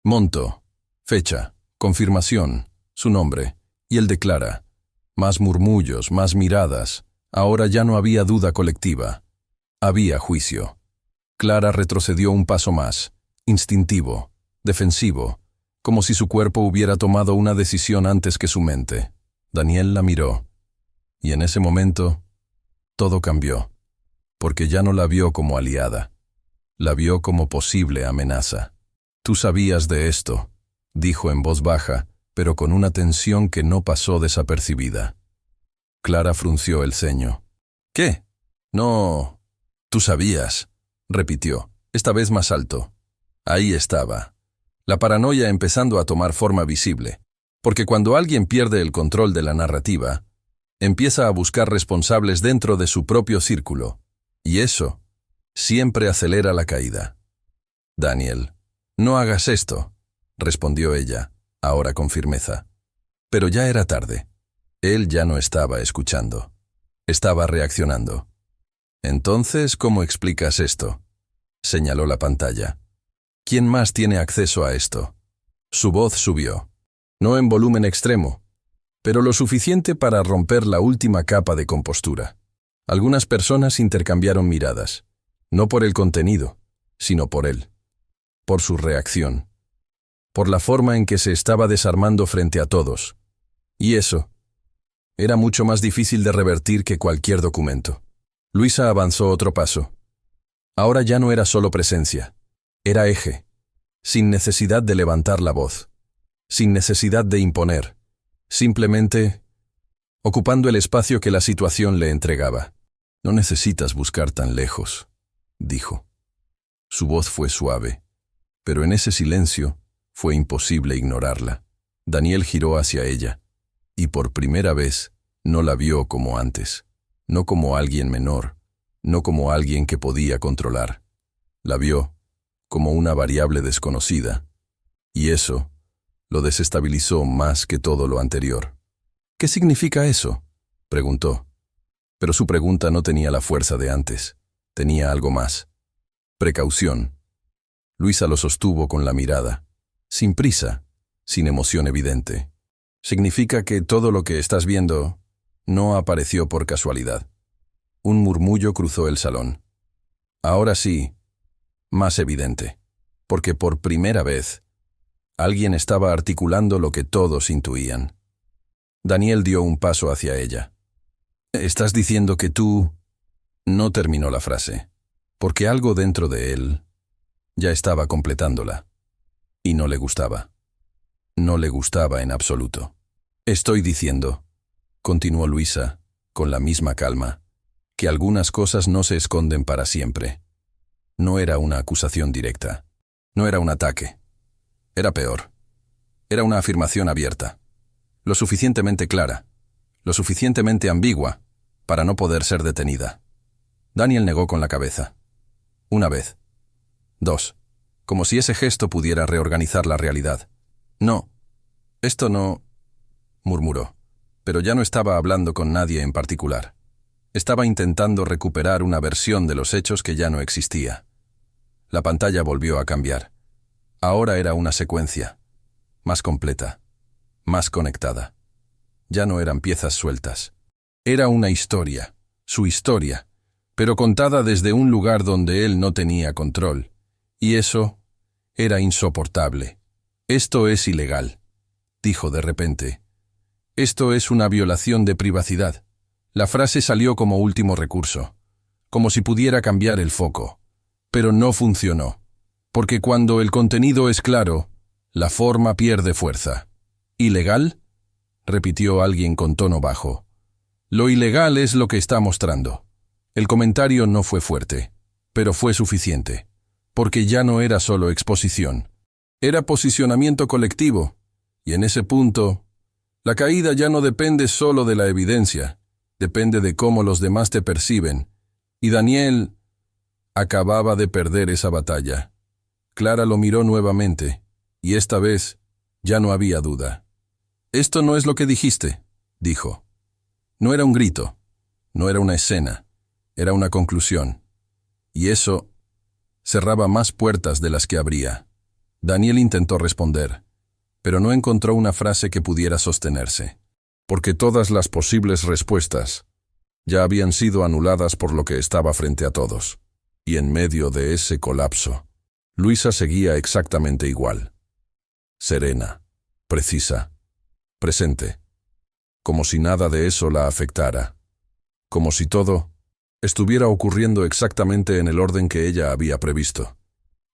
Monto, fecha, confirmación, su nombre, y él declara. Más murmullos, más miradas. Ahora ya no había duda colectiva. Había juicio. Clara retrocedió un paso más, instintivo, defensivo, como si su cuerpo hubiera tomado una decisión antes que su mente. Daniel la miró. Y en ese momento, todo cambió. Porque ya no la vio como aliada. La vio como posible amenaza. «Tú sabías de esto», dijo en voz baja, pero con una tensión que no pasó desapercibida. Clara frunció el ceño. «¿Qué? No. Tú sabías», repitió, esta vez más alto. Ahí estaba. La paranoia empezando a tomar forma visible. Porque cuando alguien pierde el control de la narrativa, empieza a buscar responsables dentro de su propio círculo. Y eso siempre acelera la caída. «Daniel, no hagas esto», respondió ella, ahora con firmeza. Pero ya era tarde. Él ya no estaba escuchando. Estaba reaccionando. «Entonces, ¿cómo explicas esto?», señaló la pantalla. «¿Quién más tiene acceso a esto?». Su voz subió. No en volumen extremo, pero lo suficiente para romper la última capa de compostura. Algunas personas intercambiaron miradas, no por el contenido, sino por él, por su reacción, por la forma en que se estaba desarmando frente a todos. Y eso era mucho más difícil de revertir que cualquier documento. Luisa avanzó otro paso. Ahora ya no era solo presencia, era eje, sin necesidad de levantar la voz, sin necesidad de imponer, simplemente ocupando el espacio que la situación le entregaba. «No necesitas buscar tan lejos», dijo. Su voz fue suave, pero en ese silencio fue imposible ignorarla. Daniel giró hacia ella, y por primera vez no la vio como antes, no como alguien menor, no como alguien que podía controlar. La vio como una variable desconocida, y eso lo desestabilizó más que todo lo anterior. «¿Qué significa eso?», preguntó. Pero su pregunta no tenía la fuerza de antes, tenía algo más. Precaución. Luisa lo sostuvo con la mirada, sin prisa, sin emoción evidente. «Significa que todo lo que estás viendo no apareció por casualidad». Un murmullo cruzó el salón. Ahora sí, más evidente, porque por primera vez alguien estaba articulando lo que todos intuían. Daniel dio un paso hacia ella. «¿Estás diciendo que tú...?» No terminó la frase, porque algo dentro de él ya estaba completándola. Y no le gustaba. No le gustaba en absoluto. «Estoy diciendo», continuó Luisa, con la misma calma, «que algunas cosas no se esconden para siempre». No era una acusación directa. No era un ataque. Era peor. Era una afirmación abierta. Lo suficientemente clara. Lo suficientemente ambigua para no poder ser detenida. Daniel negó con la cabeza. Una vez. Dos. Como si ese gesto pudiera reorganizar la realidad. «No, esto no», murmuró, pero ya no estaba hablando con nadie en particular. Estaba intentando recuperar una versión de los hechos que ya no existía. La pantalla volvió a cambiar. Ahora era una secuencia, más completa, más conectada. Ya no eran piezas sueltas. Era una historia, su historia, pero contada desde un lugar donde él no tenía control. Y eso era insoportable. «Esto es ilegal», dijo de repente. «Esto es una violación de privacidad». La frase salió como último recurso, como si pudiera cambiar el foco. Pero no funcionó, porque cuando el contenido es claro, la forma pierde fuerza. «¿Ilegal?», repitió alguien con tono bajo. Lo ilegal es lo que está mostrando. El comentario no fue fuerte, pero fue suficiente, porque ya no era solo exposición. Era posicionamiento colectivo, y en ese punto, la caída ya no depende solo de la evidencia, depende de cómo los demás te perciben, y Daniel acababa de perder esa batalla. Clara lo miró nuevamente, y esta vez ya no había duda. «Esto no es lo que dijiste», dijo. No era un grito, no era una escena, era una conclusión. Y eso cerraba más puertas de las que abría. Daniel intentó responder, pero no encontró una frase que pudiera sostenerse, porque todas las posibles respuestas ya habían sido anuladas por lo que estaba frente a todos. Y en medio de ese colapso, Luisa seguía exactamente igual. Serena, precisa, presente, como si nada de eso la afectara, como si todo estuviera ocurriendo exactamente en el orden que ella había previsto.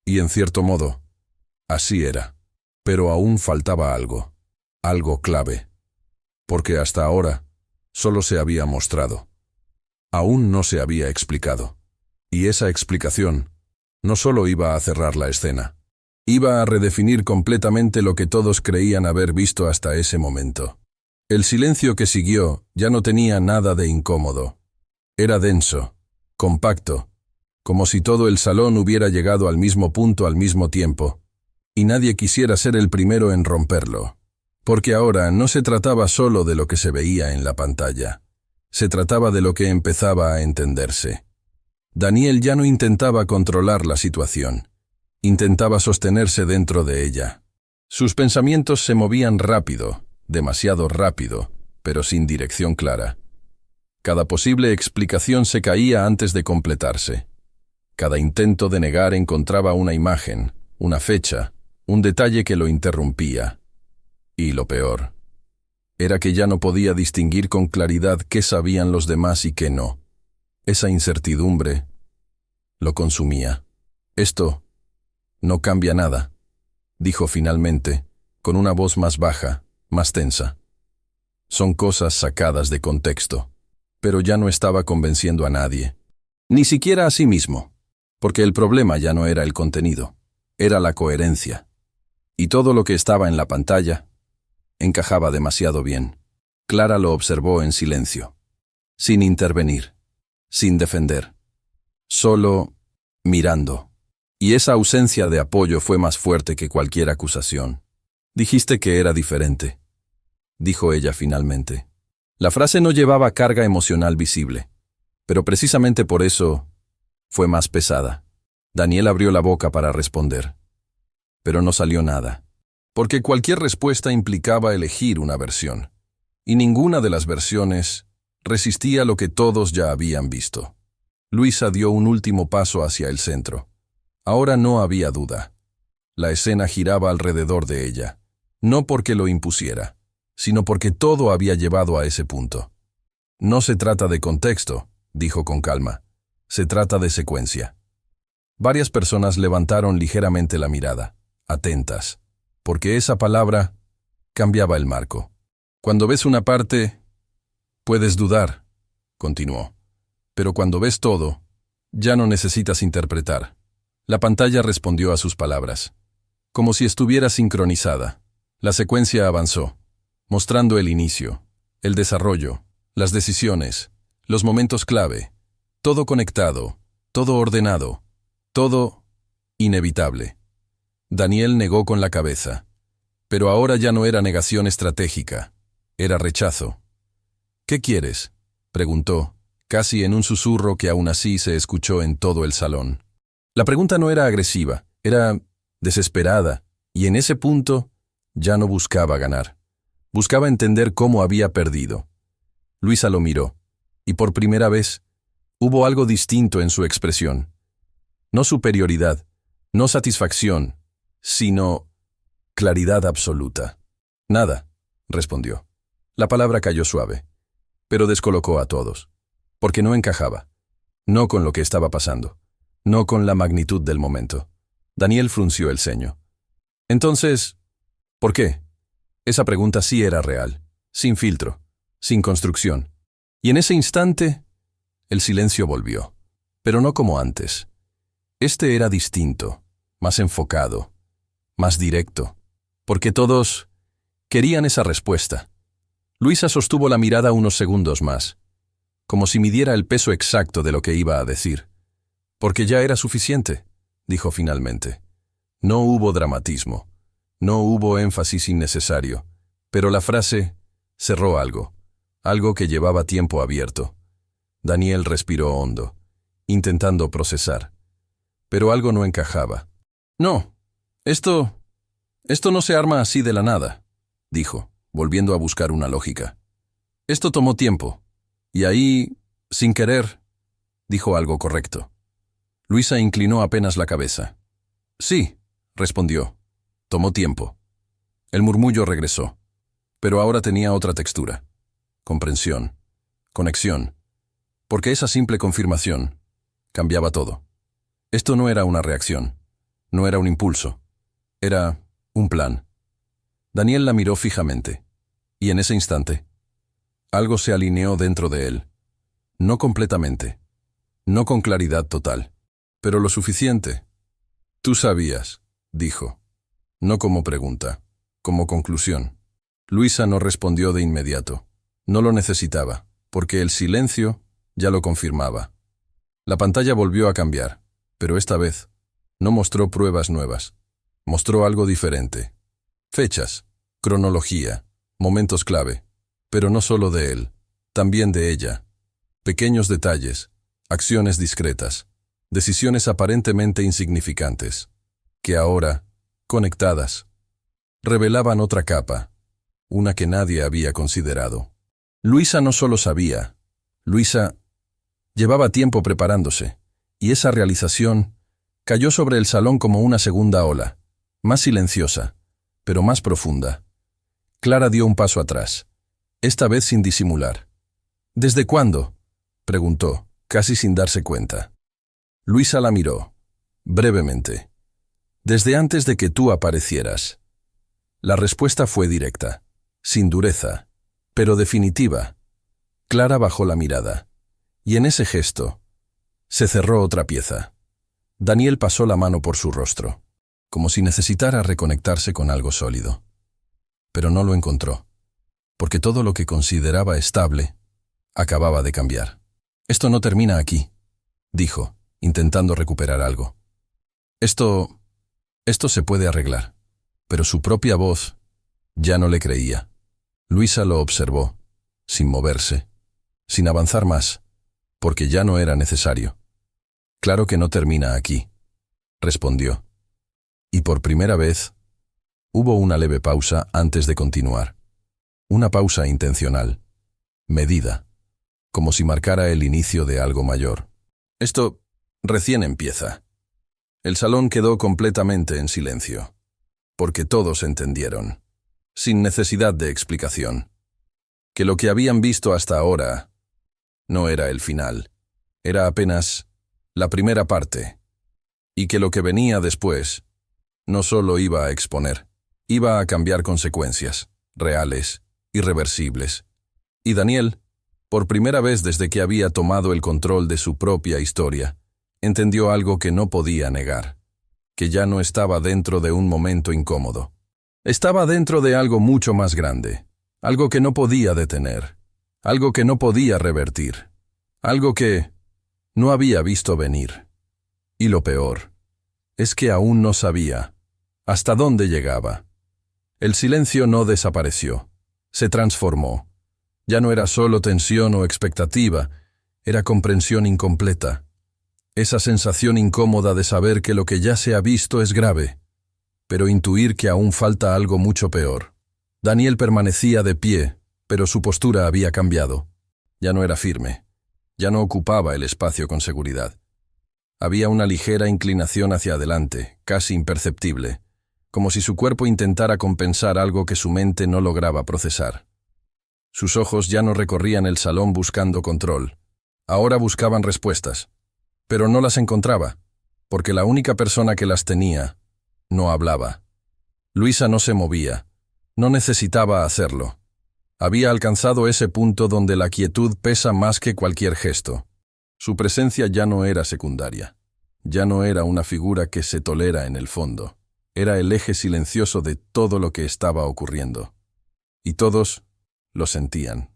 Y en cierto modo, así era. Pero aún faltaba algo, algo clave, porque hasta ahora solo se había mostrado. Aún no se había explicado. Y esa explicación no solo iba a cerrar la escena, iba a redefinir completamente lo que todos creían haber visto hasta ese momento. El silencio que siguió ya no tenía nada de incómodo. Era denso, compacto, como si todo el salón hubiera llegado al mismo punto al mismo tiempo, y nadie quisiera ser el primero en romperlo. Porque ahora no se trataba solo de lo que se veía en la pantalla, se trataba de lo que empezaba a entenderse. Daniel ya no intentaba controlar la situación, intentaba sostenerse dentro de ella. Sus pensamientos se movían rápido, demasiado rápido, pero sin dirección clara. Cada posible explicación se caía antes de completarse. Cada intento de negar encontraba una imagen, una fecha, un detalle que lo interrumpía. Y lo peor era que ya no podía distinguir con claridad qué sabían los demás y qué no. Esa incertidumbre lo consumía. «Esto no cambia nada», dijo finalmente, con una voz más baja, más tensa. Son cosas sacadas de contexto, pero ya no estaba convenciendo a nadie, ni siquiera a sí mismo, porque el problema ya no era el contenido, era la coherencia. Y todo lo que estaba en la pantalla encajaba demasiado bien. Clara lo observó en silencio, sin intervenir, sin defender, solo mirando. Y esa ausencia de apoyo fue más fuerte que cualquier acusación. «Dijiste que era diferente», dijo ella finalmente. La frase no llevaba carga emocional visible, pero precisamente por eso fue más pesada. Daniel abrió la boca para responder, pero no salió nada, porque cualquier respuesta implicaba elegir una versión, y ninguna de las versiones resistía lo que todos ya habían visto. Luisa dio un último paso hacia el centro. Ahora no había duda. La escena giraba alrededor de ella, no porque lo impusiera, sino porque todo había llevado a ese punto. «No se trata de contexto», dijo con calma. «Se trata de secuencia». Varias personas levantaron ligeramente la mirada, atentas, porque esa palabra cambiaba el marco. «Cuando ves una parte, puedes dudar», continuó. «Pero cuando ves todo, ya no necesitas interpretar». La pantalla respondió a sus palabras, como si estuviera sincronizada. La secuencia avanzó, mostrando el inicio, el desarrollo, las decisiones, los momentos clave, todo conectado, todo ordenado, todo inevitable. Daniel negó con la cabeza, pero ahora ya no era negación estratégica, era rechazo. «¿Qué quieres?», preguntó, casi en un susurro que aún así se escuchó en todo el salón. La pregunta no era agresiva, era desesperada, y en ese punto ya no buscaba ganar. Buscaba entender cómo había perdido. Luisa lo miró, y por primera vez hubo algo distinto en su expresión. No superioridad, no satisfacción, sino claridad absoluta. «Nada», respondió. La palabra cayó suave, pero descolocó a todos, porque no encajaba, no con lo que estaba pasando, no con la magnitud del momento. Daniel frunció el ceño. «Entonces, ¿por qué?». Esa pregunta sí era real, sin filtro, sin construcción. Y en ese instante, el silencio volvió, pero no como antes. Este era distinto, más enfocado, más directo, porque todos querían esa respuesta. Luisa sostuvo la mirada unos segundos más, como si midiera el peso exacto de lo que iba a decir. Porque ya era suficiente, dijo finalmente. No hubo dramatismo, no hubo énfasis innecesario, pero la frase cerró algo que llevaba tiempo abierto. Daniel respiró hondo, intentando procesar, pero algo no encajaba. No, esto no se arma así de la nada, dijo, volviendo a buscar una lógica. Esto tomó tiempo, y ahí, sin querer, dijo algo correcto. Luisa inclinó apenas la cabeza. Sí, respondió. Tomó tiempo. El murmullo regresó, pero ahora tenía otra textura. Comprensión, conexión, porque esa simple confirmación cambiaba todo. Esto no era una reacción, no era un impulso, era un plan. Daniel la miró fijamente, y en ese instante, algo se alineó dentro de él. No completamente, no con claridad total, pero lo suficiente. Tú sabías, dijo, no como pregunta, como conclusión. Luisa no respondió de inmediato. No lo necesitaba, porque el silencio ya lo confirmaba. La pantalla volvió a cambiar, pero esta vez no mostró pruebas nuevas. Mostró algo diferente. Fechas, cronología, momentos clave, pero no solo de él, también de ella. Pequeños detalles, acciones discretas, decisiones aparentemente insignificantes, que ahora, conectadas, revelaban otra capa, una que nadie había considerado. Luisa no solo sabía, Luisa llevaba tiempo preparándose, y esa realización cayó sobre el salón como una segunda ola, más silenciosa, pero más profunda. Clara dio un paso atrás, esta vez sin disimular. ¿Desde cuándo?, preguntó, casi sin darse cuenta. Luisa la miró, brevemente. Desde antes de que tú aparecieras. La respuesta fue directa, sin dureza, pero definitiva. Clara bajó la mirada, y en ese gesto se cerró otra pieza. Daniel pasó la mano por su rostro, como si necesitara reconectarse con algo sólido. Pero no lo encontró, porque todo lo que consideraba estable acababa de cambiar. Esto no termina aquí, dijo, intentando recuperar algo. Esto se puede arreglar. Pero su propia voz ya no le creía. Luisa lo observó, sin moverse, sin avanzar más, porque ya no era necesario. Claro que no termina aquí, respondió. Y por primera vez, hubo una leve pausa antes de continuar. Una pausa intencional, medida, como si marcara el inicio de algo mayor. Esto recién empieza. El salón quedó completamente en silencio, porque todos entendieron, sin necesidad de explicación, que lo que habían visto hasta ahora no era el final, era apenas la primera parte, y que lo que venía después no solo iba a exponer, iba a cambiar consecuencias, reales, irreversibles. Y Daniel, por primera vez desde que había tomado el control de su propia historia, entendió algo que no podía negar, que ya no estaba dentro de un momento incómodo. Estaba dentro de algo mucho más grande, algo que no podía detener, algo que no podía revertir, algo que no había visto venir. Y lo peor es que aún no sabía hasta dónde llegaba. El silencio no desapareció, se transformó. Ya no era solo tensión o expectativa, era comprensión incompleta. Esa sensación incómoda de saber que lo que ya se ha visto es grave, pero intuir que aún falta algo mucho peor. Daniel permanecía de pie, pero su postura había cambiado. Ya no era firme, ya no ocupaba el espacio con seguridad. Había una ligera inclinación hacia adelante, casi imperceptible, como si su cuerpo intentara compensar algo que su mente no lograba procesar. Sus ojos ya no recorrían el salón buscando control. Ahora buscaban respuestas. Pero no las encontraba, porque la única persona que las tenía no hablaba. Luisa no se movía, no necesitaba hacerlo. Había alcanzado ese punto donde la quietud pesa más que cualquier gesto. Su presencia ya no era secundaria. Ya no era una figura que se tolera en el fondo. Era el eje silencioso de todo lo que estaba ocurriendo. Y todos lo sentían.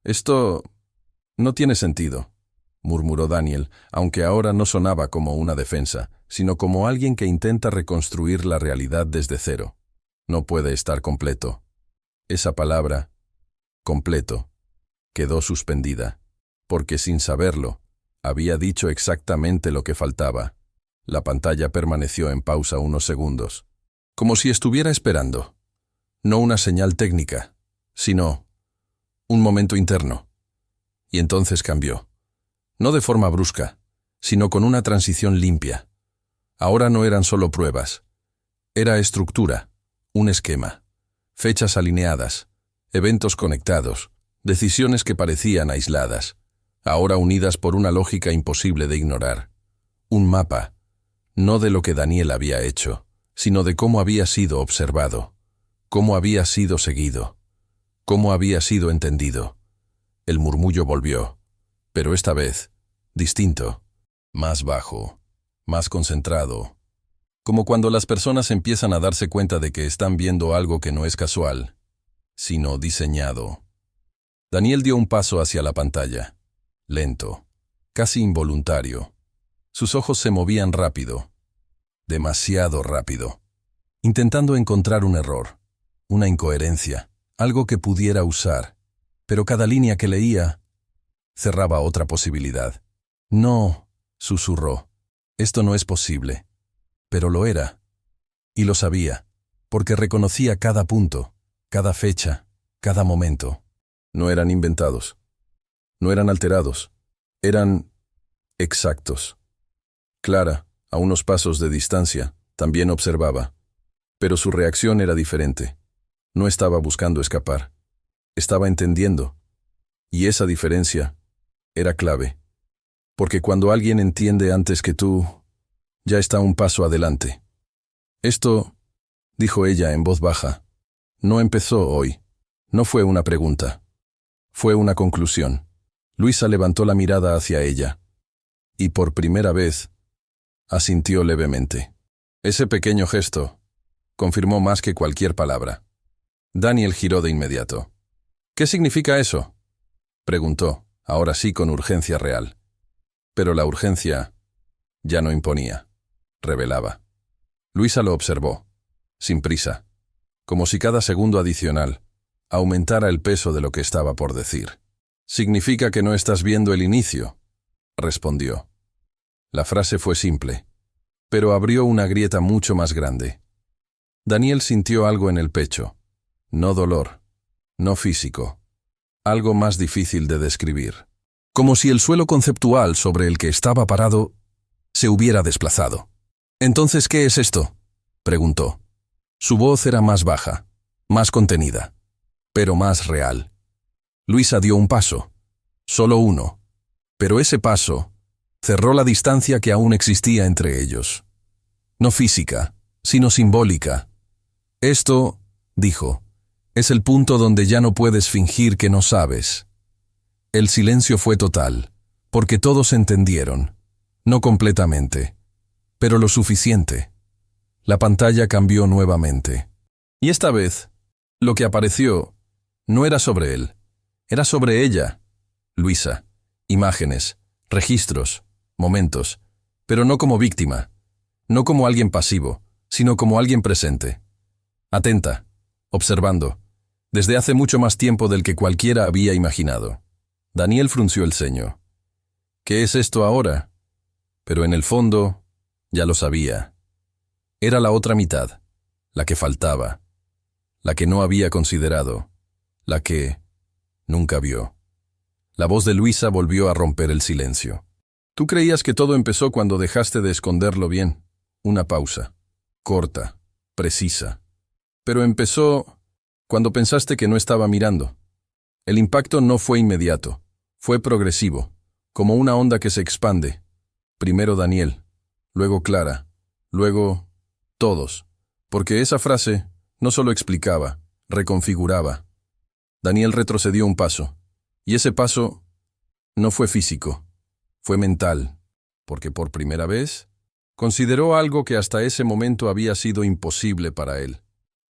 «Esto no tiene sentido», murmuró Daniel, aunque ahora no sonaba como una defensa, sino como alguien que intenta reconstruir la realidad desde cero. No puede estar completo. Esa palabra, completo, quedó suspendida, porque sin saberlo, había dicho exactamente lo que faltaba. La pantalla permaneció en pausa unos segundos, como si estuviera esperando. No una señal técnica, sino un momento interno. Y entonces cambió. No de forma brusca, sino con una transición limpia. Ahora no eran solo pruebas. Era estructura, un esquema, fechas alineadas, eventos conectados, decisiones que parecían aisladas, ahora unidas por una lógica imposible de ignorar. Un mapa, no de lo que Daniel había hecho, sino de cómo había sido observado, cómo había sido seguido, cómo había sido entendido. El murmullo volvió, pero esta vez, distinto, más bajo, más concentrado, como cuando las personas empiezan a darse cuenta de que están viendo algo que no es casual, sino diseñado. Daniel dio un paso hacia la pantalla, lento, casi involuntario. Sus ojos se movían rápido, demasiado rápido, intentando encontrar un error, una incoherencia, algo que pudiera usar, pero cada línea que leía cerraba otra posibilidad. «No», susurró, «esto no es posible». Pero lo era, y lo sabía, porque reconocía cada punto, cada fecha, cada momento. No eran inventados, no eran alterados, eran exactos. Clara, a unos pasos de distancia, también observaba, pero su reacción era diferente. No estaba buscando escapar, estaba entendiendo, y esa diferencia era clave, porque cuando alguien entiende antes que tú, ya está un paso adelante. «Esto», dijo ella en voz baja, «no empezó hoy, no fue una pregunta, fue una conclusión». Luisa levantó la mirada hacia ella, y por primera vez, asintió levemente. Ese pequeño gesto confirmó más que cualquier palabra. Daniel giró de inmediato. «¿Qué significa eso?», preguntó, ahora sí con urgencia real. Pero la urgencia ya no imponía, revelaba. Luisa lo observó, sin prisa, como si cada segundo adicional aumentara el peso de lo que estaba por decir. «Significa que no estás viendo el inicio», respondió. La frase fue simple, pero abrió una grieta mucho más grande. Daniel sintió algo en el pecho, no dolor, no físico, algo más difícil de describir. Como si el suelo conceptual sobre el que estaba parado se hubiera desplazado. «¿Entonces qué es esto?», preguntó. Su voz era más baja, más contenida, pero más real. Luisa dio un paso, solo uno, pero ese paso cerró la distancia que aún existía entre ellos. No física, sino simbólica. «Esto», dijo, «es el punto donde ya no puedes fingir que no sabes». El silencio fue total, porque todos entendieron, no completamente, pero lo suficiente. La pantalla cambió nuevamente. Y esta vez, lo que apareció no era sobre él, era sobre ella, Luisa. Imágenes, registros, momentos, pero no como víctima, no como alguien pasivo, sino como alguien presente. Atenta, observando, desde hace mucho más tiempo del que cualquiera había imaginado. Daniel frunció el ceño. «¿Qué es esto ahora?». Pero en el fondo, ya lo sabía. Era la otra mitad, la que faltaba, la que no había considerado, la que nunca vio. La voz de Luisa volvió a romper el silencio. «Tú creías que todo empezó cuando dejaste de esconderlo bien». Una pausa, corta, precisa. «Pero empezó cuando pensaste que no estaba mirando». El impacto no fue inmediato, fue progresivo, como una onda que se expande. Primero Daniel, luego Clara, luego todos, porque esa frase no solo explicaba, reconfiguraba. Daniel retrocedió un paso, y ese paso no fue físico, fue mental, porque por primera vez consideró algo que hasta ese momento había sido imposible para él,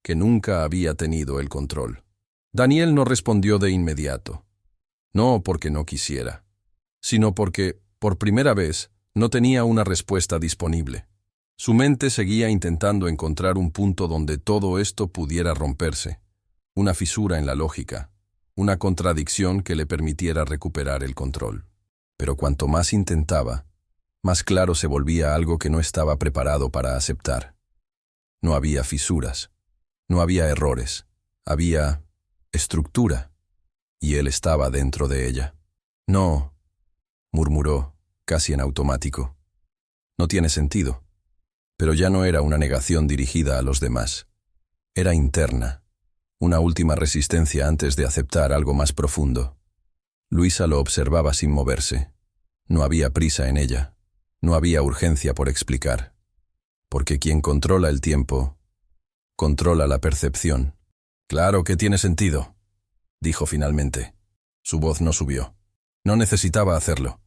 que nunca había tenido el control. Daniel no respondió de inmediato, no porque no quisiera, sino porque, por primera vez, no tenía una respuesta disponible. Su mente seguía intentando encontrar un punto donde todo esto pudiera romperse, una fisura en la lógica, una contradicción que le permitiera recuperar el control. Pero cuanto más intentaba, más claro se volvía algo que no estaba preparado para aceptar. No había fisuras, no había errores, había estructura, y él estaba dentro de ella. No, murmuró, casi en automático. No tiene sentido. Pero ya no era una negación dirigida a los demás. Era interna, una última resistencia antes de aceptar algo más profundo. Luisa lo observaba sin moverse. No había prisa en ella. No había urgencia por explicar. Porque quien controla el tiempo, controla la percepción. «Claro que tiene sentido», dijo finalmente. Su voz no subió. No necesitaba hacerlo,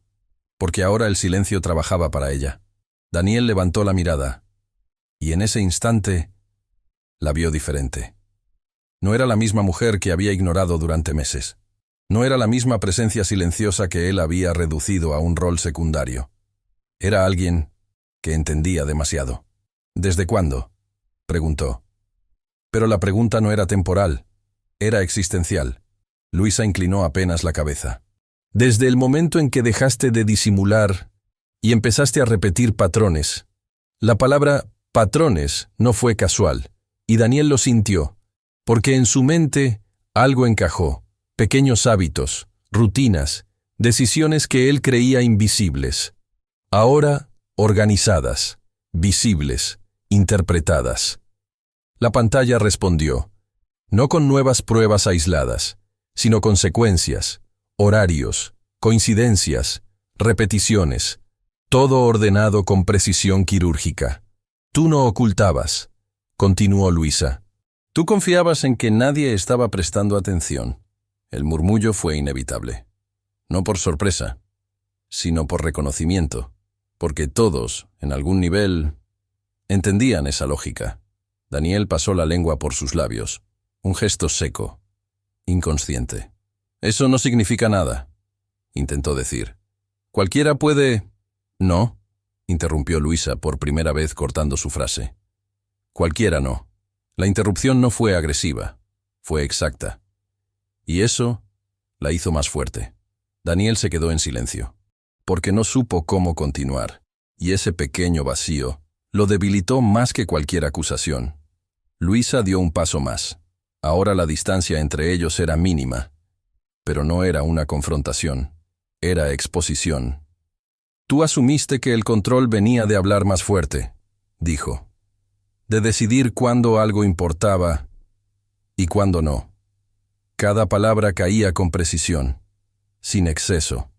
porque ahora el silencio trabajaba para ella. Daniel levantó la mirada, y en ese instante la vio diferente. No era la misma mujer que había ignorado durante meses. No era la misma presencia silenciosa que él había reducido a un rol secundario. Era alguien que entendía demasiado. «¿Desde cuándo?», preguntó. Pero la pregunta no era temporal, era existencial. Luisa inclinó apenas la cabeza. «Desde el momento en que dejaste de disimular y empezaste a repetir patrones». La palabra patrones no fue casual, y Daniel lo sintió, porque en su mente algo encajó, pequeños hábitos, rutinas, decisiones que él creía invisibles. Ahora organizadas, visibles, interpretadas. La pantalla respondió, no con nuevas pruebas aisladas, sino con secuencias, horarios, coincidencias, repeticiones, todo ordenado con precisión quirúrgica. «Tú no ocultabas», continuó Luisa. «Tú confiabas en que nadie estaba prestando atención». El murmullo fue inevitable. No por sorpresa, sino por reconocimiento, porque todos, en algún nivel, entendían esa lógica. Daniel pasó la lengua por sus labios, un gesto seco, inconsciente. «Eso no significa nada», intentó decir. «Cualquiera puede...» «No», interrumpió Luisa por primera vez cortando su frase. «Cualquiera no». La interrupción no fue agresiva, fue exacta. Y eso la hizo más fuerte. Daniel se quedó en silencio, porque no supo cómo continuar, y ese pequeño vacío lo debilitó más que cualquier acusación. Luisa dio un paso más. Ahora la distancia entre ellos era mínima, pero no era una confrontación, era exposición. «Tú asumiste que el control venía de hablar más fuerte», dijo, «de decidir cuándo algo importaba y cuándo no. Cada palabra caía con precisión, sin exceso,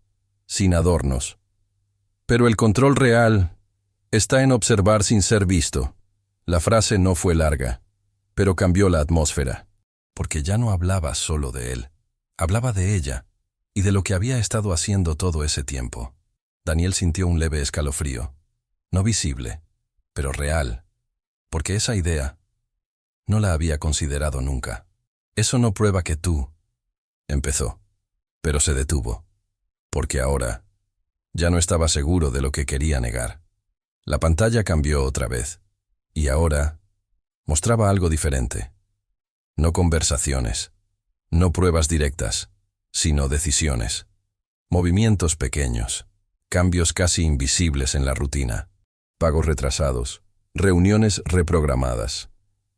sin adornos. Pero el control real está en observar sin ser visto». La frase no fue larga, pero cambió la atmósfera, porque ya no hablaba solo de él, hablaba de ella y de lo que había estado haciendo todo ese tiempo. Daniel sintió un leve escalofrío, no visible, pero real, porque esa idea no la había considerado nunca. «Eso no prueba que tú», empezó, pero se detuvo, porque ahora ya no estaba seguro de lo que quería negar. La pantalla cambió otra vez, y ahora mostraba algo diferente. No conversaciones, no pruebas directas, sino decisiones. Movimientos pequeños, cambios casi invisibles en la rutina, pagos retrasados, reuniones reprogramadas,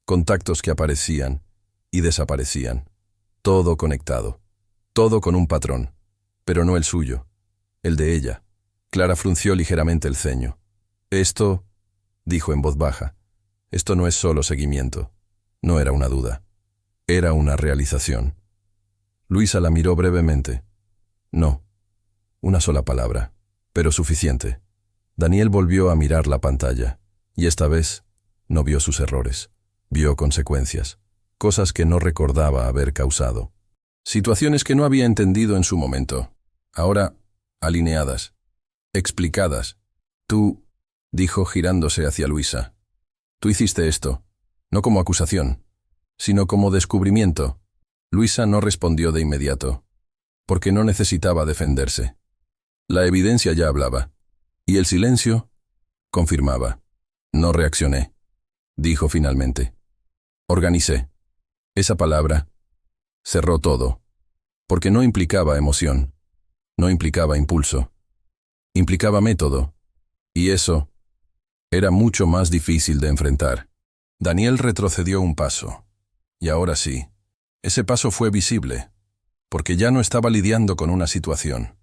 contactos que aparecían y desaparecían, todo conectado, todo con un patrón, pero no el suyo, el de ella. Clara frunció ligeramente el ceño. «Esto», dijo en voz baja, «esto no es solo seguimiento». No era una duda, era una realización. Luisa la miró brevemente. No, una sola palabra, pero suficiente. Daniel volvió a mirar la pantalla, y esta vez no vio sus errores, vio consecuencias, cosas que no recordaba haber causado. Situaciones que no había entendido en su momento. Ahora, alineadas, explicadas. Tú, dijo girándose hacia Luisa. Tú hiciste esto, no como acusación, sino como descubrimiento. Luisa no respondió de inmediato, porque no necesitaba defenderse. La evidencia ya hablaba, y el silencio confirmaba. No reaccioné, dijo finalmente. Organicé. Esa palabra cerró todo, porque no implicaba emoción, no implicaba impulso, implicaba método, y eso era mucho más difícil de enfrentar. Daniel retrocedió un paso, y ahora sí, ese paso fue visible, porque ya no estaba lidiando con una situación.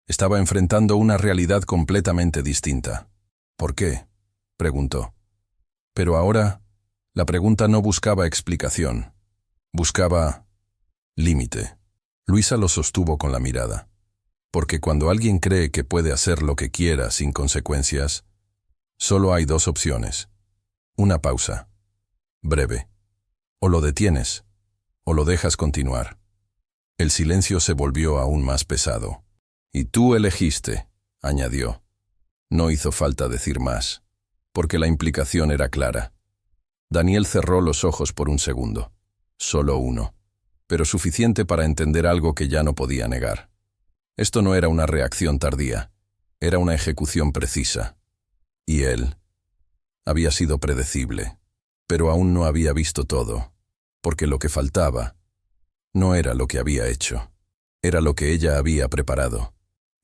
Estaba enfrentando una realidad completamente distinta. ¿Por qué?, preguntó. Pero ahora, la pregunta no buscaba explicación, buscaba límite. Luisa lo sostuvo con la mirada. Porque cuando alguien cree que puede hacer lo que quiera sin consecuencias, solo hay dos opciones. Una pausa, breve. O lo detienes, o lo dejas continuar. El silencio se volvió aún más pesado. Y tú elegiste, añadió. No hizo falta decir más, porque la implicación era clara. Daniel cerró los ojos por un segundo. Solo uno, pero suficiente para entender algo que ya no podía negar. Esto no era una reacción tardía, era una ejecución precisa. Y él había sido predecible, pero aún no había visto todo, porque lo que faltaba no era lo que había hecho, era lo que ella había preparado,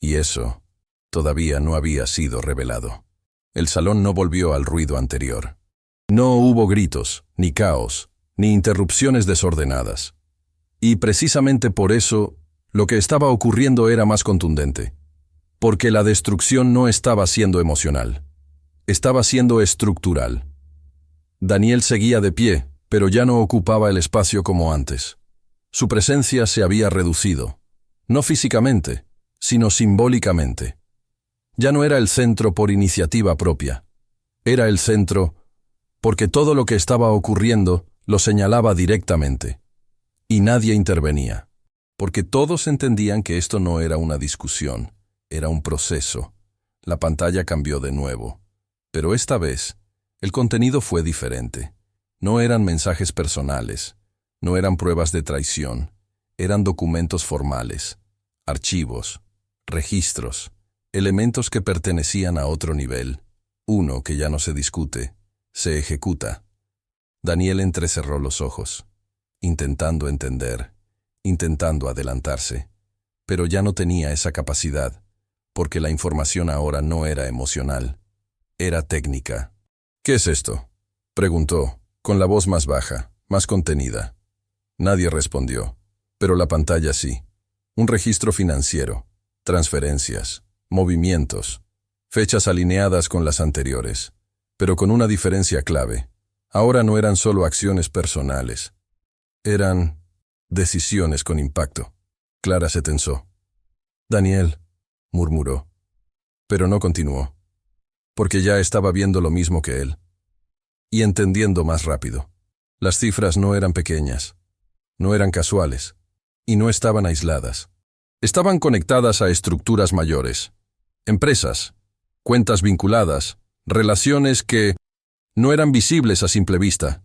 y eso todavía no había sido revelado. El salón no volvió al ruido anterior. No hubo gritos, ni caos, ni interrupciones desordenadas. Y precisamente por eso, lo que estaba ocurriendo era más contundente, porque la destrucción no estaba siendo emocional, estaba siendo estructural. Daniel seguía de pie, pero ya no ocupaba el espacio como antes. Su presencia se había reducido, no físicamente, sino simbólicamente. Ya no era el centro por iniciativa propia, era el centro porque todo lo que estaba ocurriendo lo señalaba directamente, y nadie intervenía. Porque todos entendían que esto no era una discusión, era un proceso. La pantalla cambió de nuevo. Pero esta vez, el contenido fue diferente. No eran mensajes personales, no eran pruebas de traición, eran documentos formales, archivos, registros, elementos que pertenecían a otro nivel, uno que ya no se discute, se ejecuta. Daniel entrecerró los ojos, intentando entender, intentando adelantarse, pero ya no tenía esa capacidad, porque la información ahora no era emocional, era técnica. ¿Qué es esto?, preguntó, con la voz más baja, más contenida. Nadie respondió, pero la pantalla sí. Un registro financiero, transferencias, movimientos, fechas alineadas con las anteriores, pero con una diferencia clave. Ahora no eran solo acciones personales, eran decisiones con impacto. Clara se tensó. Daniel, murmuró, pero no continuó, porque ya estaba viendo lo mismo que él, y entendiendo más rápido. Las cifras no eran pequeñas, no eran casuales, y no estaban aisladas. Estaban conectadas a estructuras mayores, empresas, cuentas vinculadas, relaciones que no eran visibles a simple vista.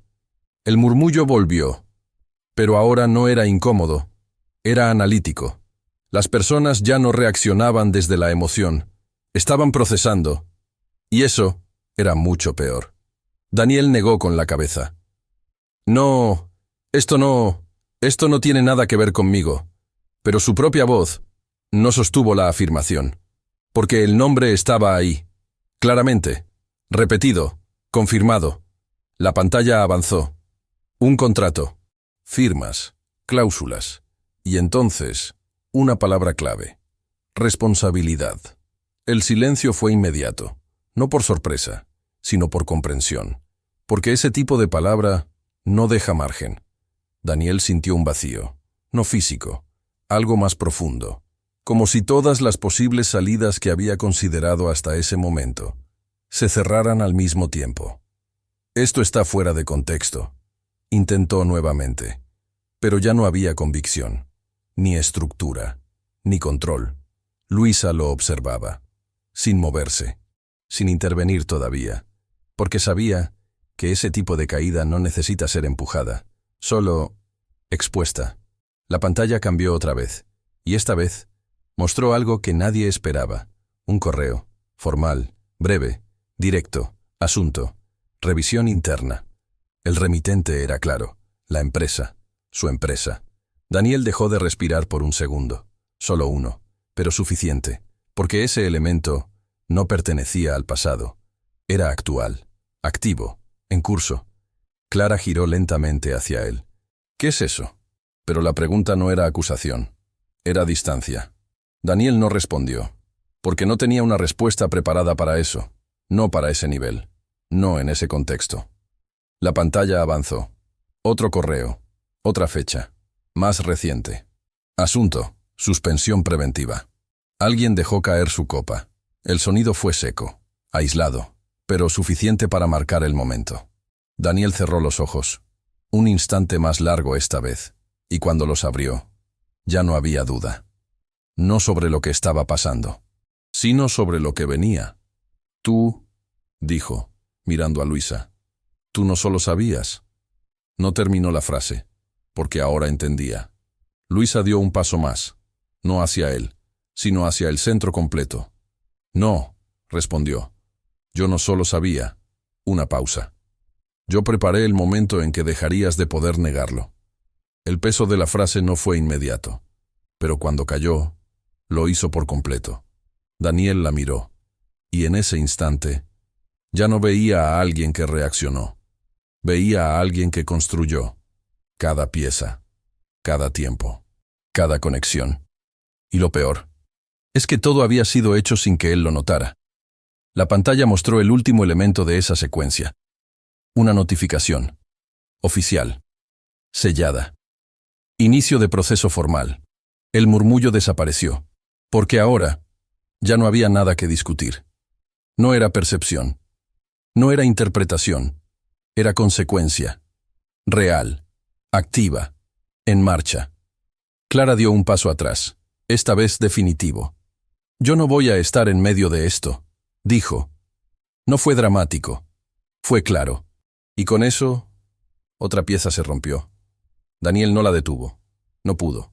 El murmullo volvió, pero ahora no era incómodo, era analítico. Las personas ya no reaccionaban desde la emoción, estaban procesando, y eso era mucho peor. Daniel negó con la cabeza. No, esto no tiene nada que ver conmigo. Pero su propia voz no sostuvo la afirmación, porque el nombre estaba ahí, claramente, repetido, confirmado. La pantalla avanzó. Un contrato, firmas, cláusulas, y entonces, una palabra clave: responsabilidad. El silencio fue inmediato, no por sorpresa, sino por comprensión, porque ese tipo de palabra no deja margen. Daniel sintió un vacío, no físico, algo más profundo, como si todas las posibles salidas que había considerado hasta ese momento se cerraran al mismo tiempo. Esto está fuera de contexto, intentó nuevamente, pero ya no había convicción. ni estructura, ni control. Luisa lo observaba, sin moverse, sin intervenir todavía, porque sabía que ese tipo de caída no necesita ser empujada, solo expuesta. La pantalla cambió otra vez, y esta vez mostró algo que nadie esperaba. Un correo, formal, breve, directo, asunto, revisión interna. El remitente era claro, la empresa, su empresa. Daniel dejó de respirar por un segundo, solo uno, pero suficiente, porque ese elemento no pertenecía al pasado, era actual, activo, en curso. Clara giró lentamente hacia él. ¿Qué es eso? Pero la pregunta no era acusación, era distancia. Daniel no respondió, porque no tenía una respuesta preparada para eso, no para ese nivel, no en ese contexto. La pantalla avanzó. Otro correo, otra fecha, más reciente. Asunto, suspensión preventiva. Alguien dejó caer su copa. El sonido fue seco, aislado, pero suficiente para marcar el momento. Daniel cerró los ojos, un instante más largo esta vez, y cuando los abrió, ya no había duda. No sobre lo que estaba pasando, sino sobre lo que venía. Tú, dijo, mirando a Luisa, tú no solo sabías. No terminó la frase, porque ahora entendía. Luisa dio un paso más, no hacia él, sino hacia el centro completo. No, respondió. Yo no solo sabía. Una pausa. Yo preparé el momento en que dejarías de poder negarlo. El peso de la frase no fue inmediato, pero cuando cayó, lo hizo por completo. Daniel la miró, y en ese instante, ya no veía a alguien que reaccionó. Veía a alguien que construyó cada pieza, cada tiempo, cada conexión. Y lo peor, es que todo había sido hecho sin que él lo notara. La pantalla mostró el último elemento de esa secuencia. Una notificación. Oficial. Sellada. Inicio de proceso formal. El murmullo desapareció, porque ahora ya no había nada que discutir. No era percepción. No era interpretación. Era consecuencia. Real. Activa. En marcha. Clara dio un paso atrás, esta vez definitivo. Yo no voy a estar en medio de esto, dijo. No fue dramático. Fue claro. Y con eso, otra pieza se rompió. Daniel no la detuvo. No pudo.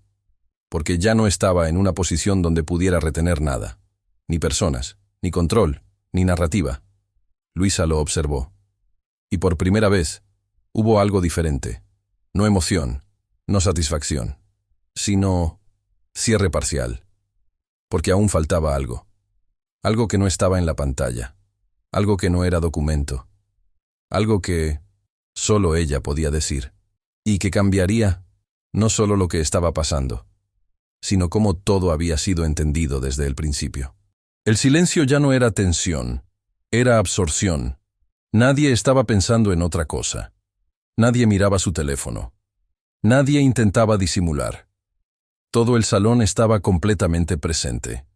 Porque ya no estaba en una posición donde pudiera retener nada. Ni personas, ni control, ni narrativa. Luisa lo observó. Y por primera vez, hubo algo diferente. No emoción, no satisfacción, sino cierre parcial. Porque aún faltaba algo. Algo que no estaba en la pantalla. Algo que no era documento. Algo que solo ella podía decir. Y que cambiaría no solo lo que estaba pasando, sino cómo todo había sido entendido desde el principio. El silencio ya no era tensión, era absorción. Nadie estaba pensando en otra cosa. Nadie miraba su teléfono. Nadie intentaba disimular. Todo el salón estaba completamente presente.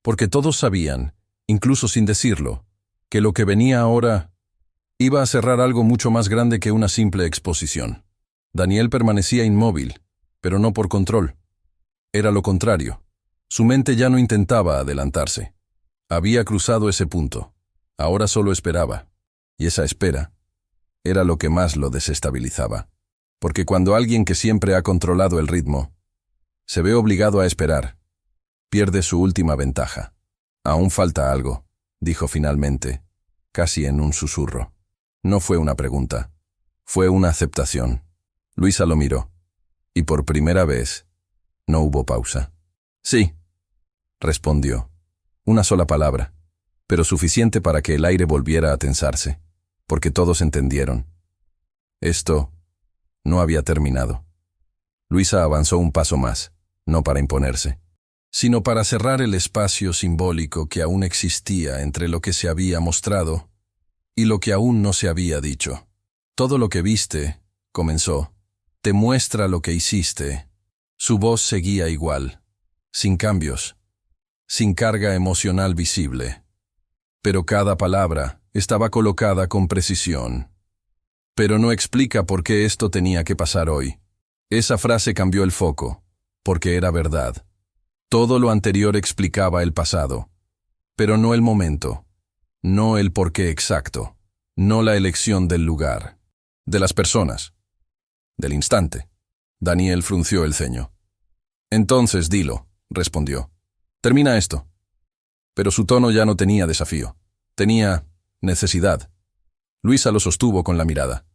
Porque todos sabían, incluso sin decirlo, que lo que venía ahora iba a cerrar algo mucho más grande que una simple exposición. Daniel permanecía inmóvil, pero no por control. Era lo contrario. Su mente ya no intentaba adelantarse. Había cruzado ese punto. Ahora solo esperaba. Y esa espera era lo que más lo desestabilizaba. Porque cuando alguien que siempre ha controlado el ritmo se ve obligado a esperar, pierde su última ventaja. Aún falta algo, dijo finalmente, casi en un susurro. No fue una pregunta, fue una aceptación. Luisa lo miró, y por primera vez no hubo pausa. Sí, respondió. Una sola palabra, pero suficiente para que el aire volviera a tensarse, porque todos entendieron. Esto no había terminado. Luisa avanzó un paso más, no para imponerse, sino para cerrar el espacio simbólico que aún existía entre lo que se había mostrado y lo que aún no se había dicho. Todo lo que viste, comenzó, te muestra lo que hiciste. Su voz seguía igual, sin cambios, sin carga emocional visible. Pero cada palabra estaba colocada con precisión. Pero no explica por qué esto tenía que pasar hoy. Esa frase cambió el foco. porque era verdad. Todo lo anterior explicaba el pasado, pero no el momento, no el porqué exacto, no la elección del lugar, de las personas, del instante. Daniel frunció el ceño. Entonces dilo, respondió. Termina esto. Pero su tono ya no tenía desafío. Tenía necesidad. Luisa lo sostuvo con la mirada.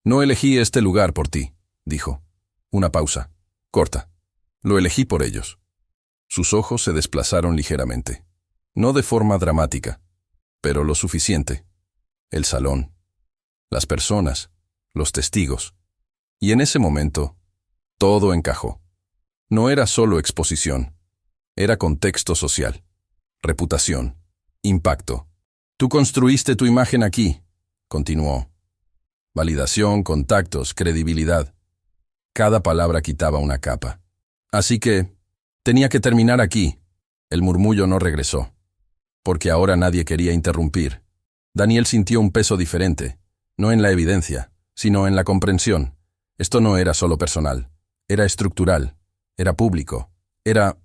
No elegí este lugar por ti, dijo. Una pausa. Corta. Lo elegí por ellos. Sus ojos se desplazaron ligeramente. No de forma dramática, pero lo suficiente. El salón, las personas, los testigos. Y en ese momento, todo encajó. No era solo exposición, era contexto social, reputación, impacto. Tú construiste tu imagen aquí, continuó. Validación, contactos, credibilidad. Cada palabra quitaba una capa. Así que, tenía que terminar aquí. El murmullo no regresó, porque ahora nadie quería interrumpir. Daniel sintió un peso diferente, no en la evidencia, sino en la comprensión. Esto no era solo personal, era estructural, era público, era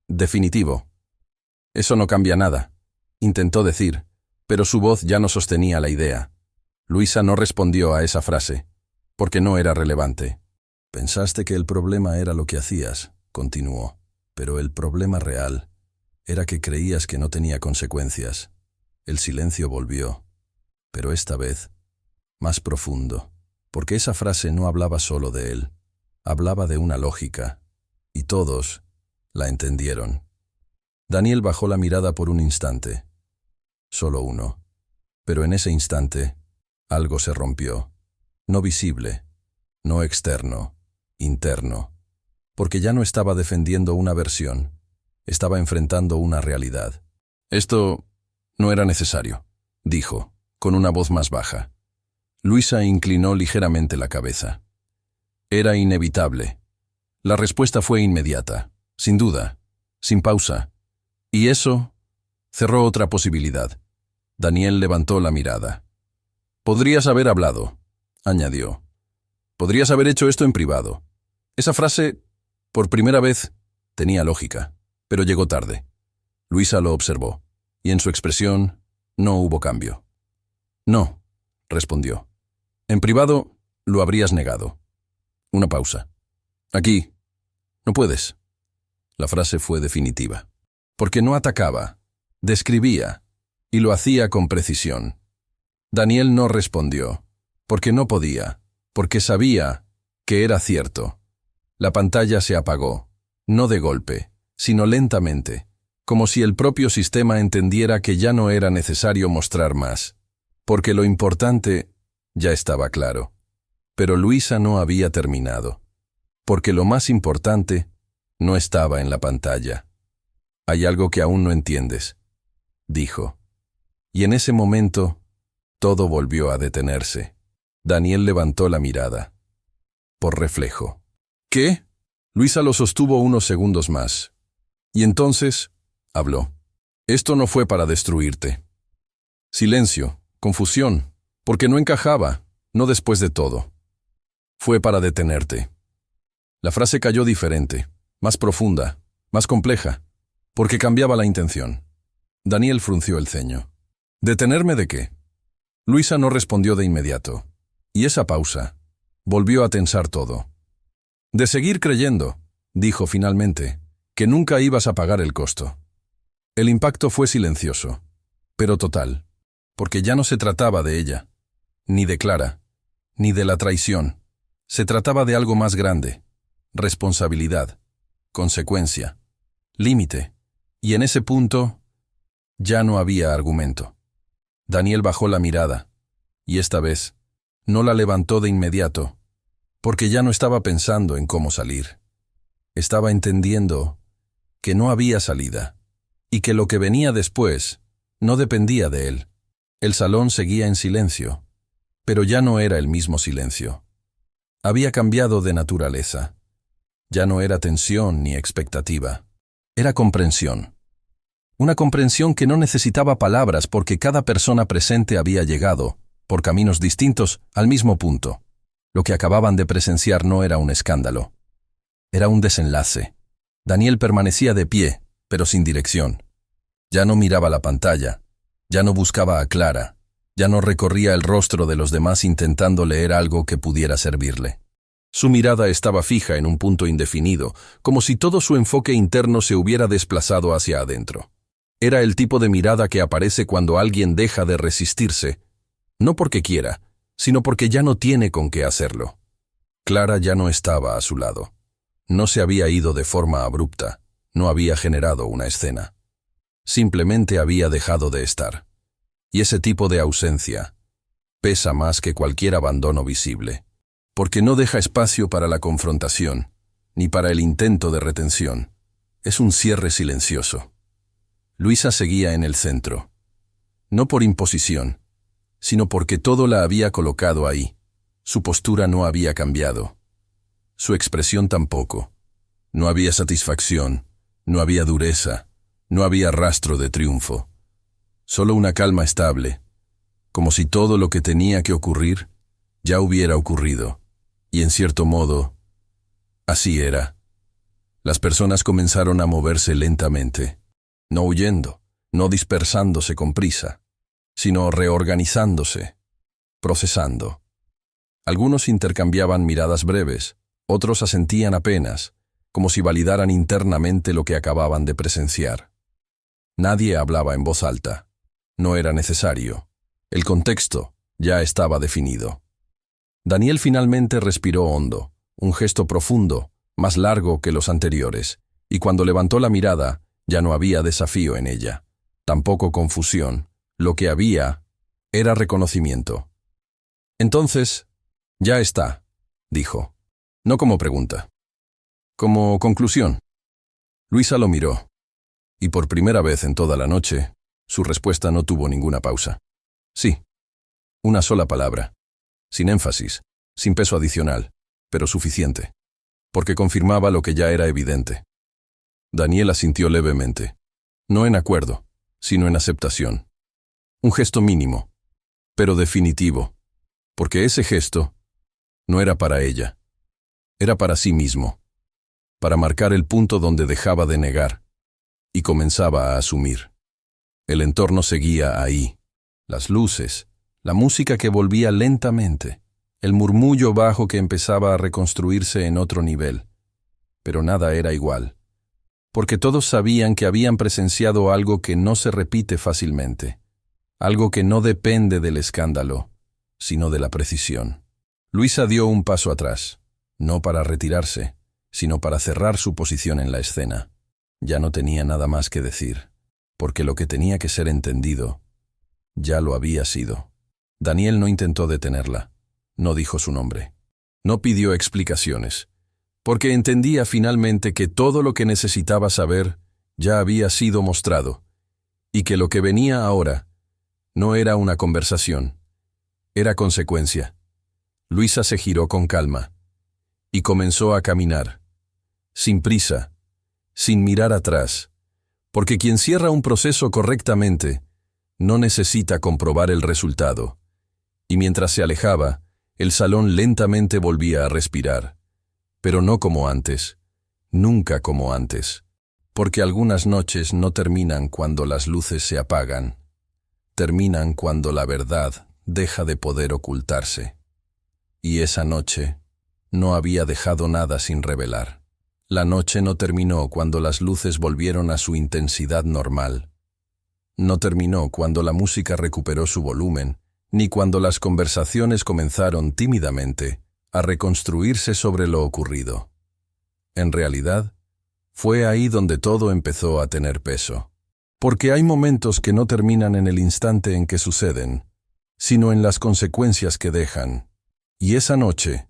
definitivo. Eso no cambia nada, intentó decir, pero su voz ya no sostenía la idea. Luisa no respondió a esa frase, porque no era relevante. Pensaste que el problema era lo que hacías, continuó, pero el problema real era que creías que no tenía consecuencias. El silencio volvió, pero esta vez más profundo, porque esa frase no hablaba solo de él, hablaba de una lógica, y todos la entendieron. Daniel bajó la mirada por un instante, solo uno, pero en ese instante algo se rompió, no visible, no externo, interno, porque ya no estaba defendiendo una versión, estaba enfrentando una realidad. Esto no era necesario, dijo, con una voz más baja. Luisa inclinó ligeramente la cabeza. Era inevitable. La respuesta fue inmediata, sin duda, sin pausa. Y eso cerró otra posibilidad. Daniel levantó la mirada. Podrías haber hablado, añadió. Podrías haber hecho esto en privado. Esa frase, por primera vez, tenía lógica, pero llegó tarde. Luisa lo observó, y en su expresión no hubo cambio. No, respondió. En privado lo habrías negado. Una pausa. Aquí. No puedes. La frase fue definitiva. Porque no atacaba, describía, y lo hacía con precisión. Daniel no respondió, porque no podía, porque sabía que era cierto. La pantalla se apagó, no de golpe, sino lentamente, como si el propio sistema entendiera que ya no era necesario mostrar más, porque lo importante ya estaba claro. Pero Luisa no había terminado, porque lo más importante no estaba en la pantalla. Hay algo que aún no entiendes, dijo. Y en ese momento, todo volvió a detenerse. Daniel levantó la mirada. Por reflejo. ¿Qué? Luisa lo sostuvo unos segundos más. Y entonces, habló. Esto no fue para destruirte. Silencio, confusión, porque no encajaba, no después de todo. Fue para detenerte. La frase cayó diferente, más profunda, más compleja, porque cambiaba la intención. Daniel frunció el ceño. ¿Detenerme de qué? Luisa no respondió de inmediato, y esa pausa volvió a tensar todo. De seguir creyendo, dijo finalmente, que nunca ibas a pagar el costo. El impacto fue silencioso, pero total, porque ya no se trataba de ella, ni de Clara, ni de la traición. Se trataba de algo más grande, responsabilidad, consecuencia, límite, y en ese punto ya no había argumento. Daniel bajó la mirada, y esta vez no la levantó de inmediato, porque ya no estaba pensando en cómo salir. Estaba entendiendo que no había salida, y que lo que venía después no dependía de él. El salón seguía en silencio, pero ya no era el mismo silencio. Había cambiado de naturaleza. Ya no era tensión ni expectativa. Era comprensión. Una comprensión que no necesitaba palabras porque cada persona presente había llegado, por caminos distintos, al mismo punto. Lo que acababan de presenciar no era un escándalo. Era un desenlace. Daniel permanecía de pie, pero sin dirección. Ya no miraba la pantalla, ya no buscaba a Clara, ya no recorría el rostro de los demás intentando leer algo que pudiera servirle. Su mirada estaba fija en un punto indefinido, como si todo su enfoque interno se hubiera desplazado hacia adentro. Era el tipo de mirada que aparece cuando alguien deja de resistirse, no porque quiera, sino porque ya no tiene con qué hacerlo. Clara ya no estaba a su lado. No se había ido de forma abrupta, no había generado una escena. Simplemente había dejado de estar. Y ese tipo de ausencia pesa más que cualquier abandono visible, porque no deja espacio para la confrontación, ni para el intento de retención. Es un cierre silencioso. Luisa seguía en el centro, no por imposición, sino porque todo la había colocado ahí. Su postura no había cambiado. Su expresión tampoco. No había satisfacción, no había dureza, no había rastro de triunfo. Solo una calma estable, como si todo lo que tenía que ocurrir ya hubiera ocurrido. Y en cierto modo, así era. Las personas comenzaron a moverse lentamente, no huyendo, no dispersándose con prisa, sino reorganizándose, procesando. Algunos intercambiaban miradas breves, otros asentían apenas, como si validaran internamente lo que acababan de presenciar. Nadie hablaba en voz alta. No era necesario. El contexto ya estaba definido. Daniel finalmente respiró hondo, un gesto profundo, más largo que los anteriores, y cuando levantó la mirada, ya no había desafío en ella, tampoco confusión. Lo que había era reconocimiento. Entonces, ya está, dijo, no como pregunta, como conclusión. Luisa lo miró, y por primera vez en toda la noche, su respuesta no tuvo ninguna pausa. Sí, una sola palabra, sin énfasis, sin peso adicional, pero suficiente, porque confirmaba lo que ya era evidente. Daniel asintió levemente, no en acuerdo, sino en aceptación. Un gesto mínimo, pero definitivo, porque ese gesto no era para ella, era para sí mismo, para marcar el punto donde dejaba de negar y comenzaba a asumir. El entorno seguía ahí, las luces, la música que volvía lentamente, el murmullo bajo que empezaba a reconstruirse en otro nivel. Pero nada era igual, porque todos sabían que habían presenciado algo que no se repite fácilmente, algo que no depende del escándalo, sino de la precisión. Luisa dio un paso atrás, no para retirarse, sino para cerrar su posición en la escena. Ya no tenía nada más que decir, porque lo que tenía que ser entendido ya lo había sido. Daniel no intentó detenerla, no dijo su nombre, no pidió explicaciones, porque entendía finalmente que todo lo que necesitaba saber ya había sido mostrado, y que lo que venía ahora no era una conversación, era consecuencia. Luisa se giró con calma y comenzó a caminar, sin prisa, sin mirar atrás, porque quien cierra un proceso correctamente no necesita comprobar el resultado. Y mientras se alejaba, el salón lentamente volvía a respirar, pero no como antes, nunca como antes, porque algunas noches no terminan cuando las luces se apagan, terminan cuando la verdad deja de poder ocultarse. Y esa noche no había dejado nada sin revelar. La noche no terminó cuando las luces volvieron a su intensidad normal. No terminó cuando la música recuperó su volumen, ni cuando las conversaciones comenzaron tímidamente a reconstruirse sobre lo ocurrido. En realidad, fue ahí donde todo empezó a tener peso. Porque hay momentos que no terminan en el instante en que suceden, sino en las consecuencias que dejan. Y esa noche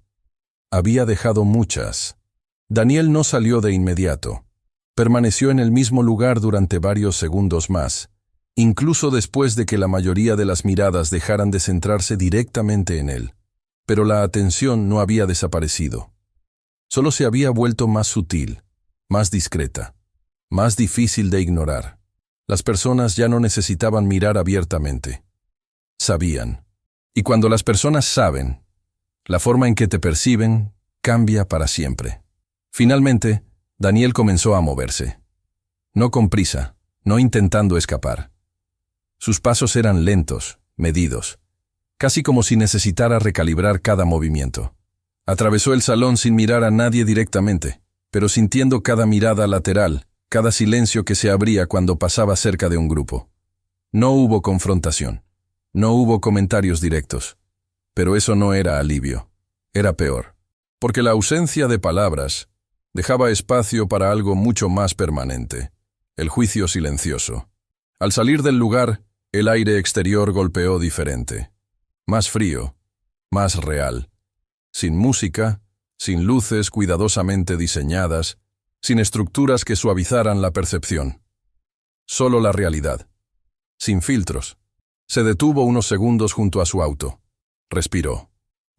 había dejado muchas. Daniel no salió de inmediato. Permaneció en el mismo lugar durante varios segundos más, incluso después de que la mayoría de las miradas dejaran de centrarse directamente en él. Pero la atención no había desaparecido. Solo se había vuelto más sutil, más discreta, más difícil de ignorar. Las personas ya no necesitaban mirar abiertamente. Sabían. Y cuando las personas saben, la forma en que te perciben cambia para siempre. Finalmente, Daniel comenzó a moverse. No con prisa, no intentando escapar. Sus pasos eran lentos, medidos, casi como si necesitara recalibrar cada movimiento. Atravesó el salón sin mirar a nadie directamente, pero sintiendo cada mirada lateral, cada silencio que se abría cuando pasaba cerca de un grupo. No hubo confrontación, no hubo comentarios directos, pero eso no era alivio, era peor, porque la ausencia de palabras dejaba espacio para algo mucho más permanente, el juicio silencioso. Al salir del lugar, el aire exterior golpeó diferente, más frío, más real, sin música, sin luces cuidadosamente diseñadas, sin estructuras que suavizaran la percepción. Solo la realidad, sin filtros. Se detuvo unos segundos junto a su auto. Respiró.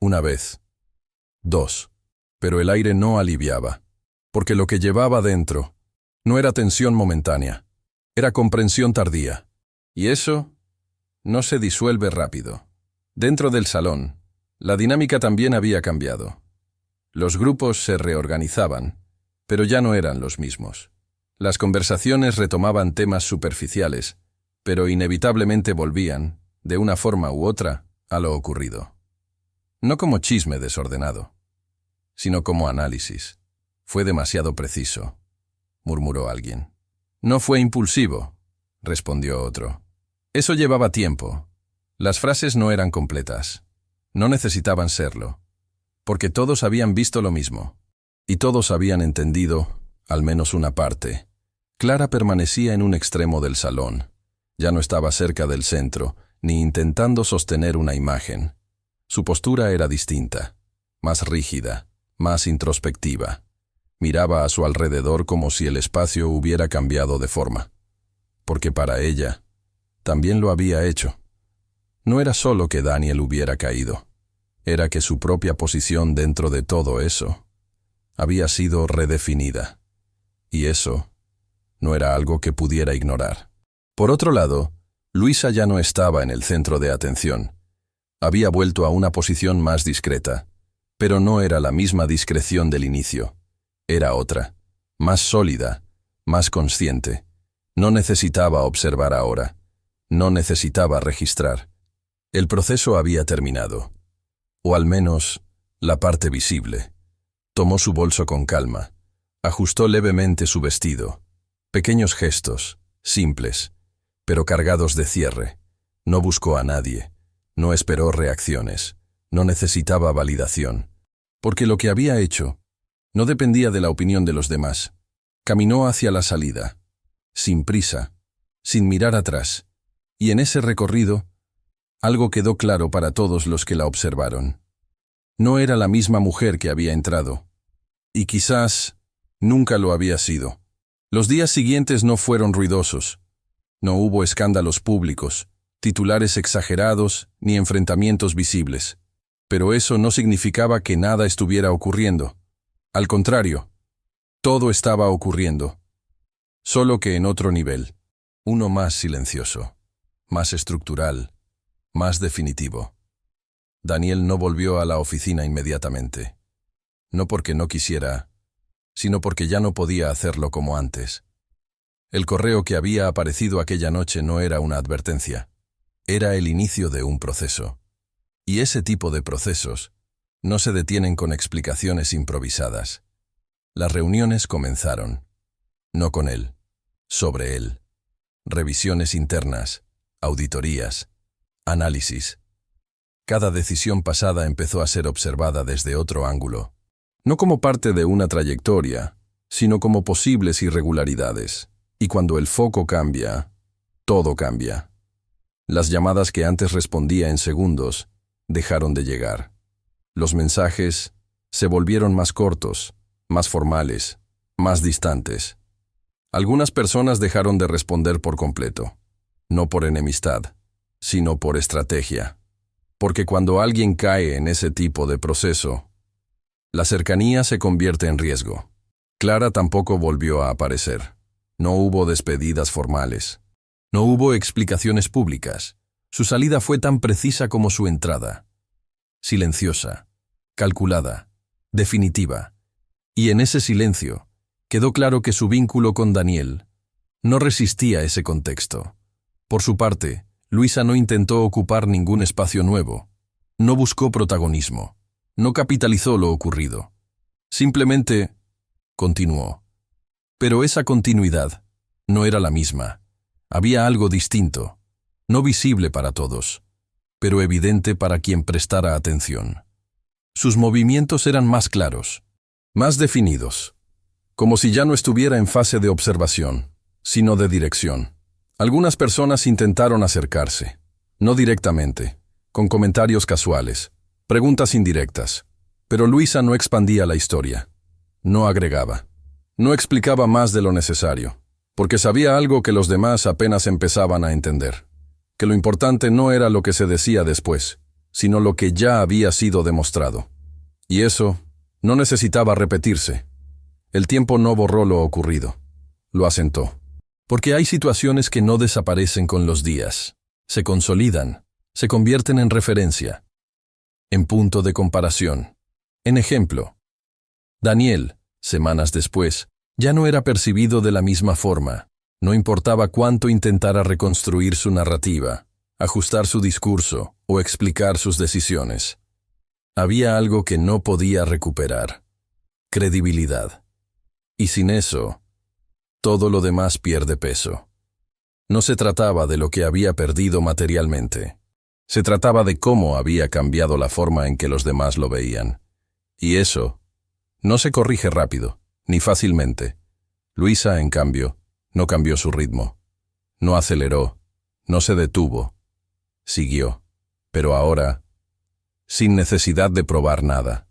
Una vez. Dos. Pero el aire no aliviaba, porque lo que llevaba dentro no era tensión momentánea, era comprensión tardía. Y eso no se disuelve rápido. Dentro del salón, la dinámica también había cambiado. Los grupos se reorganizaban, pero ya no eran los mismos. Las conversaciones retomaban temas superficiales, pero inevitablemente volvían, de una forma u otra, a lo ocurrido. No como chisme desordenado, sino como análisis. Fue demasiado preciso, murmuró alguien. No fue impulsivo, respondió otro. Eso llevaba tiempo. Las frases no eran completas. No necesitaban serlo, porque todos habían visto lo mismo, y todos habían entendido, al menos una parte. Clara permanecía en un extremo del salón. Ya no estaba cerca del centro, ni intentando sostener una imagen. Su postura era distinta, más rígida, más introspectiva. Miraba a su alrededor como si el espacio hubiera cambiado de forma. Porque para ella, también lo había hecho. No era solo que Daniel hubiera caído, era que su propia posición dentro de todo eso había sido redefinida. Y eso no era algo que pudiera ignorar. Por otro lado, Luisa ya no estaba en el centro de atención. Había vuelto a una posición más discreta, pero no era la misma discreción del inicio. Era otra, más sólida, más consciente. No necesitaba observar ahora, no necesitaba registrar. El proceso había terminado, o al menos la parte visible. Tomó su bolso con calma, ajustó levemente su vestido. Pequeños gestos, simples, pero cargados de cierre. No buscó a nadie, no esperó reacciones, no necesitaba validación, porque lo que había hecho no dependía de la opinión de los demás. Caminó hacia la salida, sin prisa, sin mirar atrás, y en ese recorrido, algo quedó claro para todos los que la observaron. No era la misma mujer que había entrado, y quizás nunca lo había sido. Los días siguientes no fueron ruidosos. No hubo escándalos públicos, titulares exagerados ni enfrentamientos visibles. Pero eso no significaba que nada estuviera ocurriendo. Al contrario, todo estaba ocurriendo. Solo que en otro nivel, uno más silencioso, más estructural, más definitivo. Daniel no volvió a la oficina inmediatamente. No porque no quisiera, sino porque ya no podía hacerlo como antes. El correo que había aparecido aquella noche no era una advertencia, era el inicio de un proceso. Y ese tipo de procesos no se detienen con explicaciones improvisadas. Las reuniones comenzaron, no con él, sobre él. Revisiones internas, auditorías, análisis. Cada decisión pasada empezó a ser observada desde otro ángulo, no como parte de una trayectoria, sino como posibles irregularidades. Y cuando el foco cambia, todo cambia. Las llamadas que antes respondía en segundos dejaron de llegar. Los mensajes se volvieron más cortos, más formales, más distantes. Algunas personas dejaron de responder por completo, no por enemistad, sino por estrategia. Porque cuando alguien cae en ese tipo de proceso, la cercanía se convierte en riesgo. Clara tampoco volvió a aparecer. No hubo despedidas formales. No hubo explicaciones públicas. Su salida fue tan precisa como su entrada. Silenciosa, calculada, definitiva. Y en ese silencio, quedó claro que su vínculo con Daniel no resistía ese contexto. Por su parte, Luisa no intentó ocupar ningún espacio nuevo. No buscó protagonismo. No capitalizó lo ocurrido. Simplemente continuó. Pero esa continuidad no era la misma. Había algo distinto, no visible para todos, pero evidente para quien prestara atención. Sus movimientos eran más claros, más definidos, como si ya no estuviera en fase de observación, sino de dirección. Algunas personas intentaron acercarse, no directamente, con comentarios casuales, preguntas indirectas, pero Luisa no expandía la historia, no agregaba, no explicaba más de lo necesario, porque sabía algo que los demás apenas empezaban a entender, que lo importante no era lo que se decía después, sino lo que ya había sido demostrado. Y eso no necesitaba repetirse. El tiempo no borró lo ocurrido, lo asentó. Porque hay situaciones que no desaparecen con los días, se consolidan, se convierten en referencia, en punto de comparación. En ejemplo, Daniel, semanas después, ya no era percibido de la misma forma. No importaba cuánto intentara reconstruir su narrativa, ajustar su discurso o explicar sus decisiones. Había algo que no podía recuperar: credibilidad. Y sin eso, todo lo demás pierde peso. No se trataba de lo que había perdido materialmente. Se trataba de cómo había cambiado la forma en que los demás lo veían. Y eso no se corrige rápido, ni fácilmente. Luisa, en cambio, no cambió su ritmo. No aceleró, no se detuvo. Siguió, pero ahora, sin necesidad de probar nada.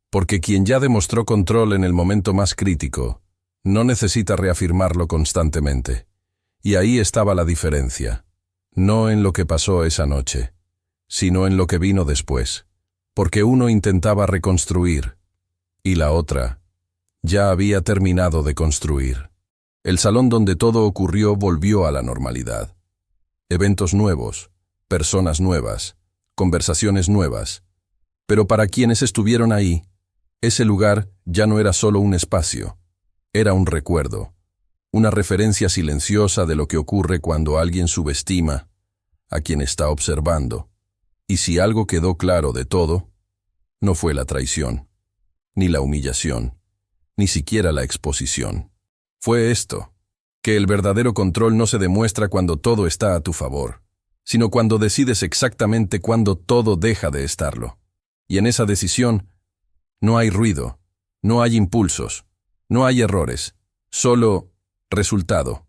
Porque quien ya demostró control en el momento más crítico, no necesita reafirmarlo constantemente. Y ahí estaba la diferencia. No en lo que pasó esa noche, sino en lo que vino después. Porque uno intentaba reconstruir, y la otra ya había terminado de construir. El salón donde todo ocurrió volvió a la normalidad. Eventos nuevos, personas nuevas, conversaciones nuevas. Pero para quienes estuvieron ahí, ese lugar ya no era solo un espacio. Era un recuerdo, una referencia silenciosa de lo que ocurre cuando alguien subestima a quien está observando. Y si algo quedó claro de todo, no fue la traición, ni la humillación, ni siquiera la exposición. Fue esto, que el verdadero control no se demuestra cuando todo está a tu favor, sino cuando decides exactamente cuándo todo deja de estarlo. Y en esa decisión no hay ruido, no hay impulsos, no hay errores, solo resultado.